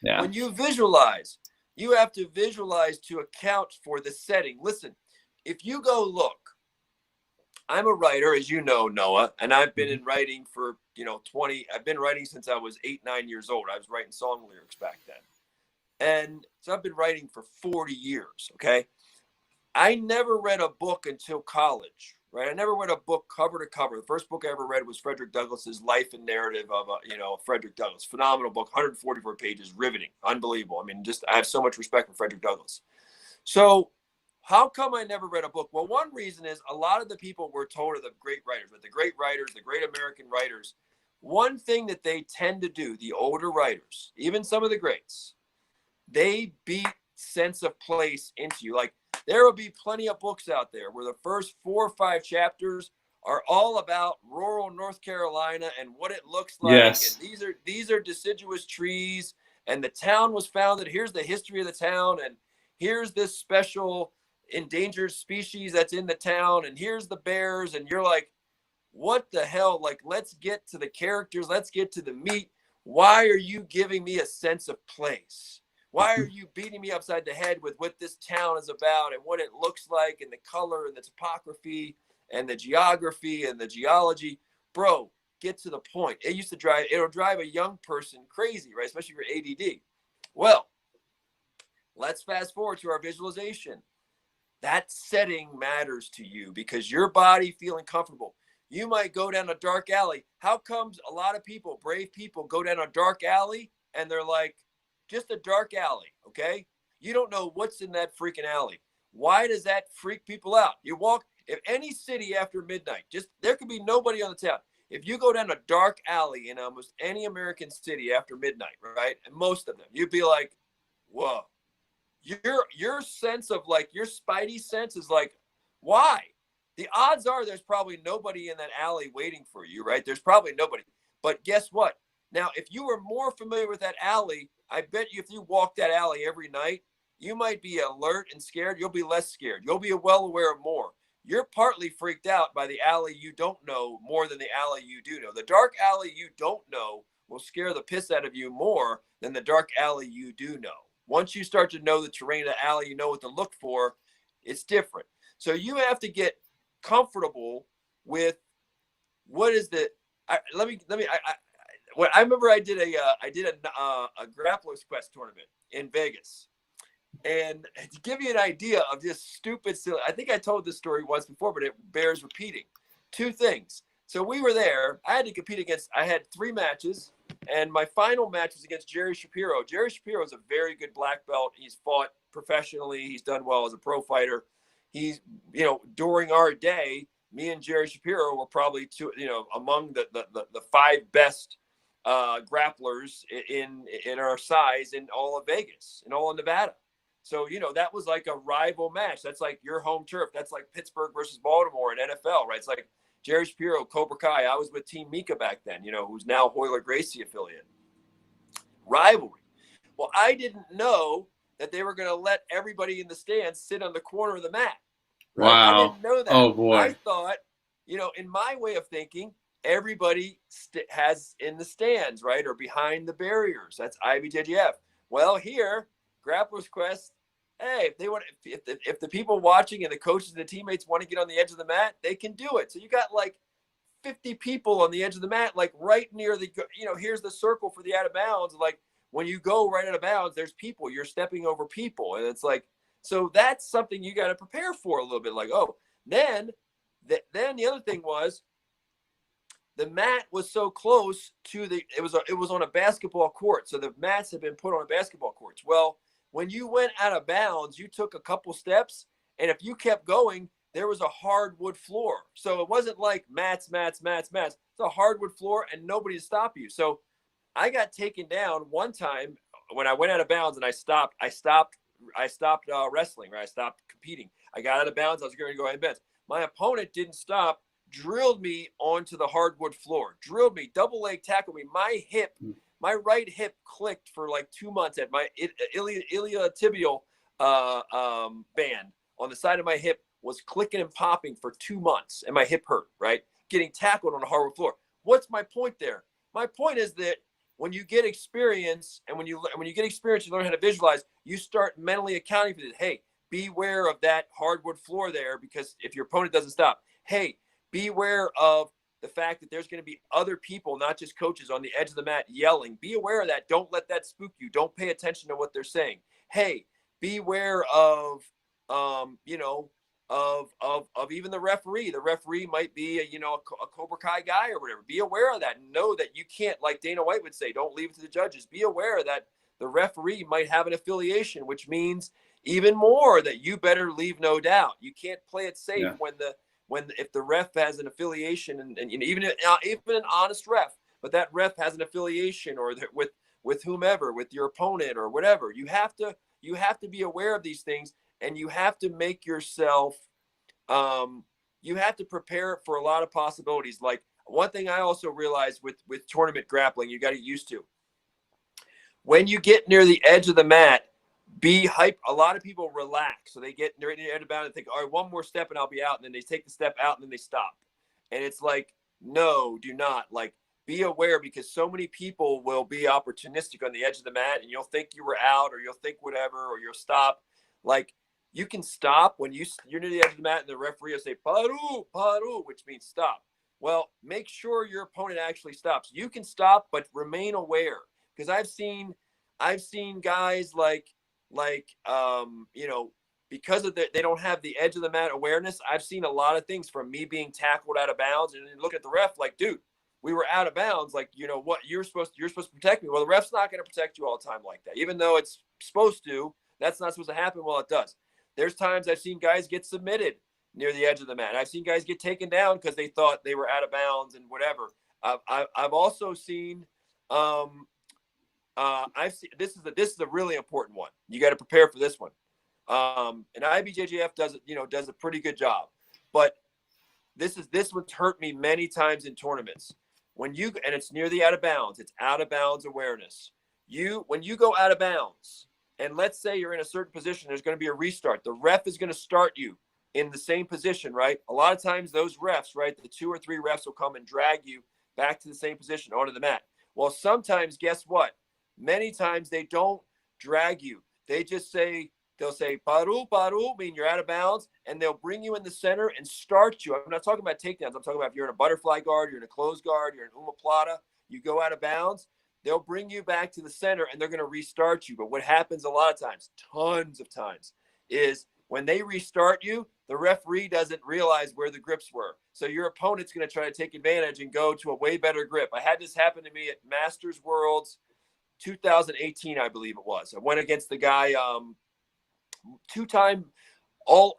when you visualize, you have to visualize to account for the setting. Listen, if you go look, I'm a writer, as you know, Noah, and I've been in writing for, I've been writing since I was 8, 9 years old. I was writing song lyrics back then. And so I've been writing for 40 years. Okay. I never read a book until college, right? I never read a book cover to cover. The first book I ever read was Frederick Douglass's Life and Narrative of, Frederick Douglass. Phenomenal book, 144 pages, riveting, unbelievable. I mean, I have so much respect for Frederick Douglass. So how come I never read a book? Well, one reason is a lot of the people we're told are the great writers, but the great writers, the great American writers, one thing that they tend to do, the older writers, even some of the greats, they beat sense of place into you. Like there will be plenty of books out there where the first 4 or 5 chapters are all about rural North Carolina and what it looks like. Yes. And these are deciduous trees and the town was founded. Here's the history of the town. And here's this special endangered species that's in the town. And here's the bears. And you're like, what the hell? Like, let's get to the characters. Let's get to the meat. Why are you giving me a sense of place? Why are you beating me upside the head with what this town is about and what it looks like and the color and the topography and the geography and the geology? Bro, get to the point. It'll drive a young person crazy, right? Especially for ADD. Well, let's fast forward to our visualization. That setting matters to you because your body feeling comfortable. You might go down a dark alley. How comes a lot of people, brave people, go down a dark alley and they're like, just a dark alley, okay? You don't know what's in that freaking alley. Why does that freak people out? You walk, if any city after midnight, there could be nobody on the town. If you go down a dark alley in almost any American city after midnight, right? And most of them, you'd be like, whoa. Your sense of like, your spidey sense is like, why? The odds are there's probably nobody in that alley waiting for you, right? There's probably nobody. But guess what? Now, if you were more familiar with that alley, I bet you if you walk that alley every night, you might be alert and scared. You'll be less scared. You'll be well aware of more. You're partly freaked out by the alley you don't know more than the alley you do know. The dark alley you don't know will scare the piss out of you more than the dark alley you do know. Once you start to know the terrain of the alley, you know what to look for, it's different. So you have to get comfortable with what is the, I remember I did a Grapplers Quest tournament in Vegas. And to give you an idea of this stupid, silly, I think I told this story once before, but it bears repeating. 2 things. So we were there. I had 3 matches, and my final match was against Jerry Shapiro. Jerry Shapiro is a very good black belt. He's fought professionally. He's done well as a pro fighter. He's, during our day, me and Jerry Shapiro were probably among the 5 best grapplers in our size in all of Vegas, in all of Nevada. So, that was like a rival match. That's like your home turf. That's like Pittsburgh versus Baltimore in NFL, right? It's like Jerry Shapiro, Cobra Kai. I was with Team Mika back then, who's now Hoyler Gracie affiliate. Rivalry. Well, I didn't know that they were going to let everybody in the stands sit on the corner of the mat. Right? Wow. I didn't know that. Oh, boy. I thought, in my way of thinking, everybody has in the stands, right, or behind the barriers. That's IBJJF. Well, here, Grapplers Quest, hey, if the people watching and the coaches and the teammates want to get on the edge of the mat, they can do it. So you got like 50 people on the edge of the mat, like right near the, here's the circle for the out of bounds. Like when you go right out of bounds, there's people, you're stepping over people. And it's like, so that's something you got to prepare for a little bit. Like, oh, then the other thing was the mat was so close to it was on a basketball court. So the mats had been put on a basketball court. Well, when you went out of bounds, you took a couple steps, and if you kept going, there was a hardwood floor. So it wasn't like mats. It's a hardwood floor and nobody to stop you. So I got taken down one time when I went out of bounds, and I stopped wrestling, right? I stopped competing. I got out of bounds. I was going to go ahead and bench. My opponent didn't stop, drilled me onto the hardwood floor, drilled me, double leg tackled me. My right hip clicked for like 2 months at my iliotibial band on the side of my hip was clicking and popping for 2 months, and my hip hurt, right? Getting tackled on a hardwood floor. What's my point there? My point is that when you get experience, and when you get experience, you learn how to visualize, you start mentally accounting for this. Hey, beware of that hardwood floor there, because if your opponent doesn't stop, hey, beware of the fact that there's going to be other people, not just coaches, on the edge of the mat yelling. Be aware of that. Don't let that spook you. Don't pay attention to what they're saying. Hey, beware of, of even the referee. The referee might be a Cobra Kai guy or whatever. Be aware of that. Know that you can't, like Dana White would say, don't leave it to the judges. Be aware that the referee might have an affiliation, which means even more that you better leave no doubt. You can't play it safe if the ref has an affiliation, and even an honest ref, but that ref has an affiliation or with whomever, with your opponent or whatever. You have to be aware of these things, and you have to make yourself, you have to prepare for a lot of possibilities. Like one thing I also realized with tournament grappling, you got to get used to. When you get near the edge of the mat, be hype. A lot of people relax. So they get near the edge of the mat and think, all right, one more step and I'll be out. And then they take the step out and then they stop. And it's like, no, do not. Like, be aware, because so many people will be opportunistic on the edge of the mat, and you'll think you were out, or you'll think whatever, or you'll stop. Like, you can stop when you're near the edge of the mat and the referee will say, paru, paru, which means stop. Well, make sure your opponent actually stops. You can stop, but remain aware. Because I've seen guys because of they don't have the edge of the mat awareness. I've seen a lot of things, from me being tackled out of bounds and look at the ref like, dude, we were out of bounds. Like, what, you're supposed to protect me. Well, the ref's not going to protect you all the time like that. Even though it's supposed to, that's not supposed to happen. Well, it does. There's times I've seen guys get submitted near the edge of the mat. I've seen guys get taken down because they thought they were out of bounds and whatever. I've also seen, this is a really important one. You got to prepare for this one. And IBJJF does a pretty good job, but this one's hurt me many times in tournaments. And it's near the out of bounds. It's out of bounds awareness. When you go out of bounds, and let's say you're in a certain position, there's going to be a restart. The ref is going to start you in the same position, right? A lot of times those refs, right, the 2 or 3 refs will come and drag you back to the same position onto the mat. Well, sometimes, guess what? Many times they don't drag you. They just they'll say, paru, paru, mean you're out of bounds, and they'll bring you in the center and start you. I'm not talking about takedowns. I'm talking about if you're in a butterfly guard, you're in a closed guard, you're in omoplata, you go out of bounds, they'll bring you back to the center and they're going to restart you. But what happens a lot of times, tons of times, is when they restart you, the referee doesn't realize where the grips were. So your opponent's going to try to take advantage and go to a way better grip. I had this happen to me at Masters Worlds 2018, I believe it was. I went against the guy, two-time world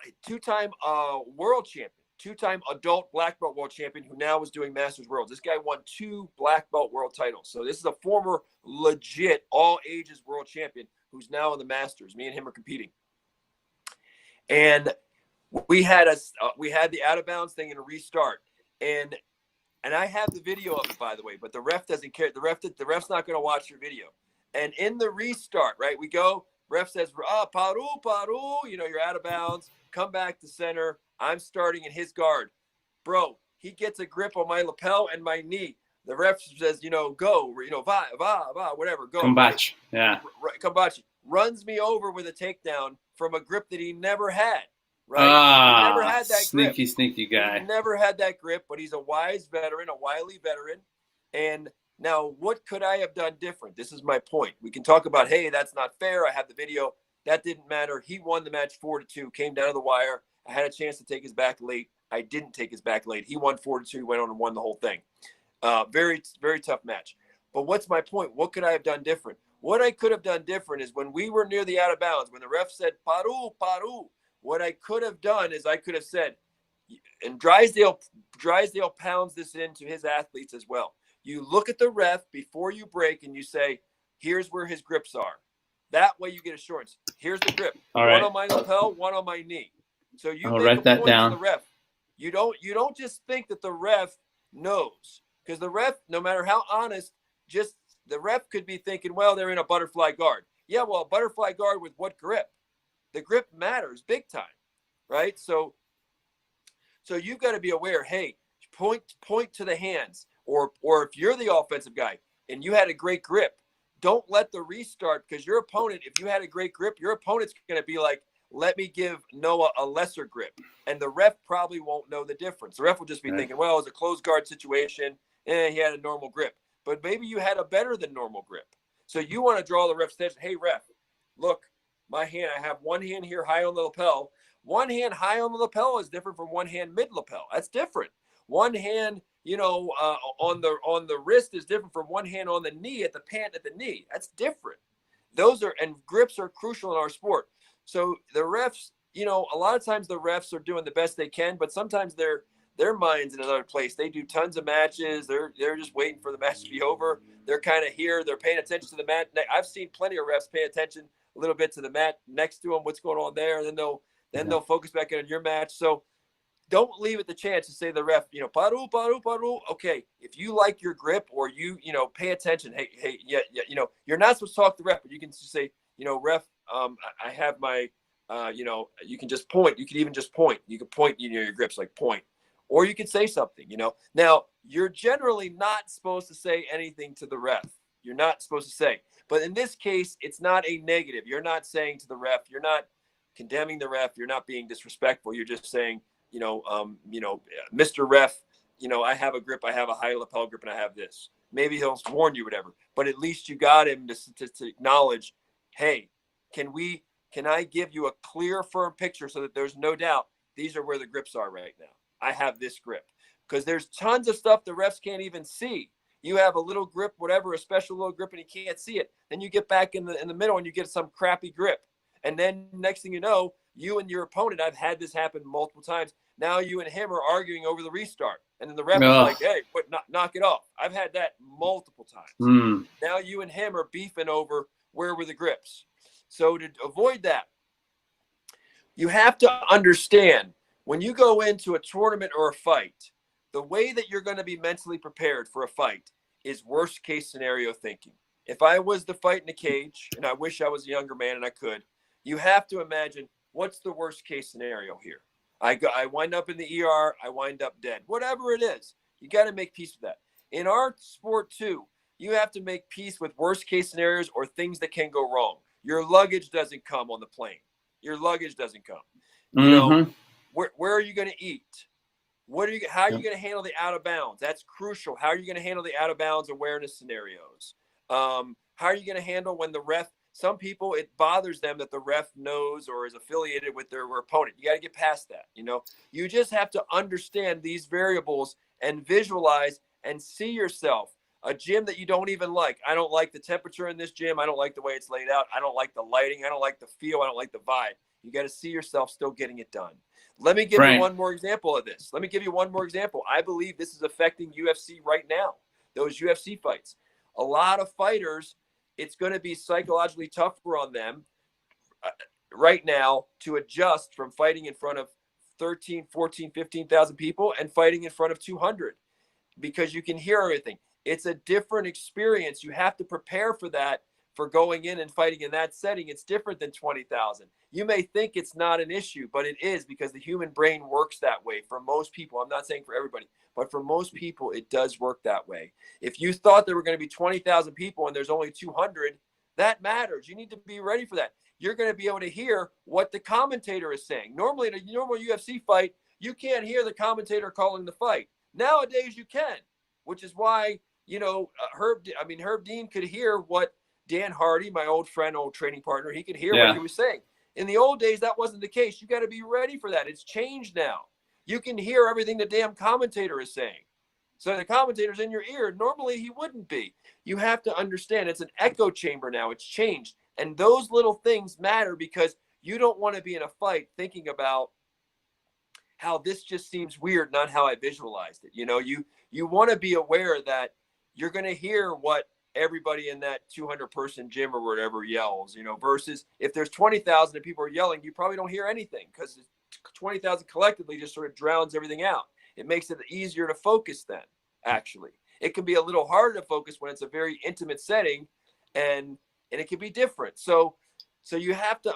champion, 2-time adult black belt world champion, who now is doing Masters Worlds. This guy won 2 black belt world titles. So this is a former legit all ages world champion who's now in the Masters. Me and him are competing. And we had the out of bounds thing and a restart. And I have the video of it, by the way, but the ref doesn't care. The ref's not going to watch your video. And in the restart, right, we go, ref says, paru, paru, you're out of bounds. Come back to center. I'm starting in his guard. Bro, he gets a grip on my lapel and my knee. The ref says, go, va, whatever, go. Kombachi, yeah. Kombachi runs me over with a takedown from a grip that he never had. right? He never had that grip. Sneaky guy. He never had that grip, but he's a wise veteran, a wily veteran. And now, what could I have done different? This is my point. We can talk about, hey, that's not fair. I have the video. That didn't matter. He won the match 4-2, came down to the wire. I had a chance to take his back late. I didn't take his back late. He won 4-2. He went on and won the whole thing. Very, very tough match. But what's my point? What could I have done different? What I could have done different is when we were near the out of bounds, when the ref said, paru, paru, what I could have done is I could have said, and Drysdale pounds this into his athletes as well. You look at the ref before you break and you say, here's where his grips are. That way you get assurance. Here's the grip. One on my lapel, one on my knee. So you make a point to the ref. You don't just think that the ref knows, because the ref, no matter how honest, just the ref could be thinking, well, they're in a butterfly guard. Yeah, well, a butterfly guard with what grip? The grip matters big time, right? So you've got to be aware, hey, point to the hands, or if you're the offensive guy and you had a great grip, don't let the restart, because your opponent, if you had a great grip, your opponent's going to be like, let me give Noah a lesser grip. And the ref probably won't know the difference. The ref will just be thinking, well, it was a closed guard situation. He had a normal grip. But maybe you had a better than normal grip. So you want to draw the ref's attention. Hey, ref, look, my hand, I have one hand here high on the lapel. One hand high on the lapel is different from one hand mid lapel. That's different. One hand, on the wrist is different from one hand on the knee at the pant at the knee. That's different. And grips are crucial in our sport. So the refs, a lot of times the refs are doing the best they can, but sometimes their mind's in another place. They do tons of matches. They're just waiting for the match to be over. They're kind of here. They're paying attention to the mat. I've seen plenty of refs pay attention a little bit to the mat next to them, what's going on there, and then they'll focus back in on your match. So don't leave it the chance to say to the ref, paru, paru, paru. Okay, if you like your grip, or pay attention. Hey, yeah, you're not supposed to talk to the ref, but you can just say, ref, I have my, you can just point. You can even just point. You can point, your grips, like point. Or you can say something, Now, you're generally not supposed to say anything to the ref. You're not supposed to say. But in this case, it's not a negative. You're not saying to the ref. You're not condemning the ref. You're not being disrespectful. You're just saying, Mr. Ref, I have a grip. I have a high lapel grip, and I have this. Maybe he'll warn you, whatever. But at least you got him to acknowledge, hey, can I give you a clear, firm picture so that there's no doubt these are where the grips are right now. I have this grip, because there's tons of stuff the refs can't even see. You have a little grip, whatever, a special little grip, and you can't see it. Then you get back in the middle and you get some crappy grip. And then next thing you know, you and your opponent, I've had this happen multiple times. Now you and him are arguing over the restart. And then the ref is like, hey, knock it off. I've had that multiple times. Now you and him are beefing over where were the grips. So to avoid that, you have to understand, when you go into a tournament or a fight, the way that you're going to be mentally prepared for a fight is worst case scenario thinking. If I was to fight in a cage, and I wish I was a younger man and I could, you have to imagine, what's the worst case scenario here? I wind up in the ER, I wind up dead. Whatever it is, you got to make peace with that. In our sport too, you have to make peace with worst case scenarios or things that can go wrong. Your luggage doesn't come on the plane. Your luggage doesn't come. Where are you going to eat? How are you going to handle the out of bounds? That's crucial. How are you going to handle the out of bounds awareness scenarios? How are you going to handle when the ref, some people, it bothers them that the ref knows or is affiliated with their opponent. You got to get past that. You just have to understand these variables and visualize and see yourself. A gym that you don't even like. I don't like the temperature in this gym. I don't like the way it's laid out. I don't like the lighting. I don't like the feel. I don't like the vibe. You got to see yourself still getting it done. Let me give you one more example of this. I believe this is affecting UFC right now, those UFC fights. A lot of fighters, it's going to be psychologically tougher on them right now to adjust from fighting in front of 13, 14, 15,000 people and fighting in front of 200, because you can hear everything. It's a different experience. You have to prepare for that, for going in and fighting in that setting. It's different than 20,000. You may think it's not an issue, but it is, because the human brain works that way for most people. I'm not saying for everybody, but for most people, it does work that way. If you thought there were going to be 20,000 people and there's only 200, That matters. You need to be ready for that. You're going to be able to hear what the commentator is saying. Normally, in a normal UFC fight, you can't hear the commentator calling the fight. Nowadays, you can, which is why, Herb Dean could hear what Dan Hardy, my old friend, old training partner, he could hear what he was saying. In the old days, that wasn't the case. You got to be ready for that. It's changed now. You can hear everything the damn commentator is saying. So the commentator's in your ear. Normally, he wouldn't be. You have to understand it's an echo chamber now. It's changed. And those little things matter because you don't want to be in a fight thinking about how this just seems weird, not how I visualized it. You want to be aware that you're going to hear what everybody in that 200-person gym or whatever yells, versus if there's 20,000 and people are yelling, you probably don't hear anything because 20,000 collectively just sort of drowns everything out. It makes it easier to focus then, actually. It can be a little harder to focus when it's a very intimate setting and it can be different. So you have to,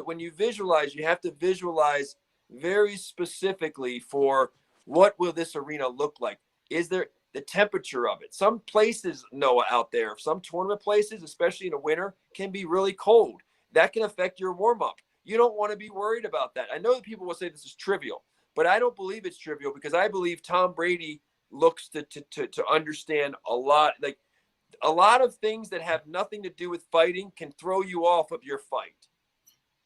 when you visualize, you have to visualize very specifically for what will this arena look like? Is there the temperature of it? Some places, Noah, out there, some tournament places, especially in the winter, can be really cold. That can affect your warm-up. You don't want to be worried about that. I know that people will say this is trivial, but I don't believe it's trivial because I believe Tom Brady looks to understand a lot. Like a lot of things that have nothing to do with fighting can throw you off of your fight.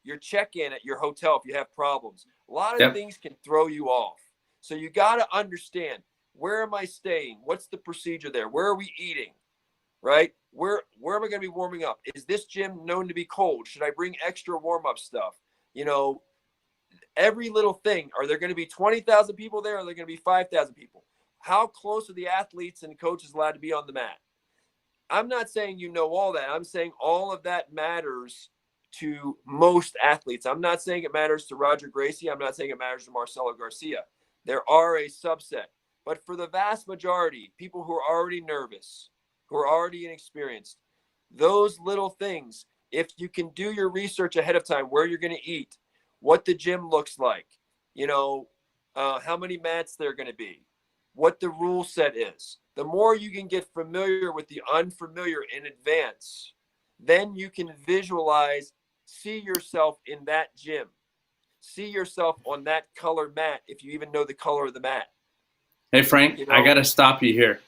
Your check-in at your hotel if you have problems. A lot of things can throw you off. So you got to understand, where am I staying? What's the procedure there? Where are we eating? Right? Where am I going to be warming up? Is this gym known to be cold? Should I bring extra warm-up stuff? Every little thing. Are there going to be 20,000 people there? Or are there going to be 5,000 people? How close are the athletes and coaches allowed to be on the mat? I'm not saying all that. I'm saying all of that matters to most athletes. I'm not saying it matters to Roger Gracie. I'm not saying it matters to Marcelo Garcia. There are a subset. But for the vast majority, people who are already nervous, who are already inexperienced, those little things, if you can do your research ahead of time, where you're going to eat, what the gym looks like, how many mats there are going to be, what the rule set is, the more you can get familiar with the unfamiliar in advance, then you can visualize, see yourself in that gym, see yourself on that colored mat if you even know the color of the mat. Hey, Frank, I got to stop you here.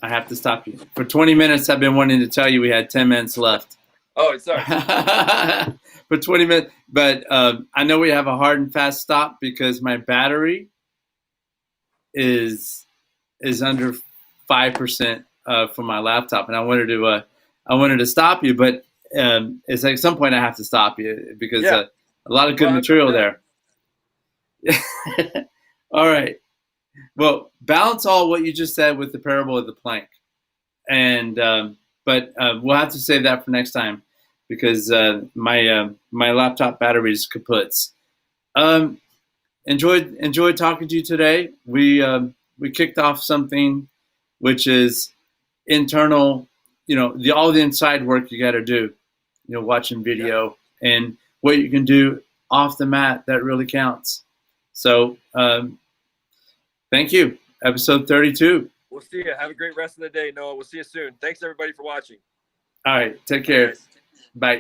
I have to stop you. For 20 minutes, I've been wanting to tell you we had 10 minutes left. Oh, sorry. For 20 minutes. But I know we have a hard and fast stop because my battery is under 5% for my laptop. And I wanted to stop you, but it's like at some point I have to stop you because a lot of good material there. All right. Well, balance all what you just said with the parable of the plank, and but we'll have to save that for next time because my laptop battery is kaputs. Enjoyed talking to you today. We kicked off something which is internal, all the inside work you got to do, watching video and what you can do off the mat that really counts. So. Thank you. Episode 32. We'll see you. Have a great rest of the day, Noah. We'll see you soon. Thanks, everybody, for watching. All right. Take care.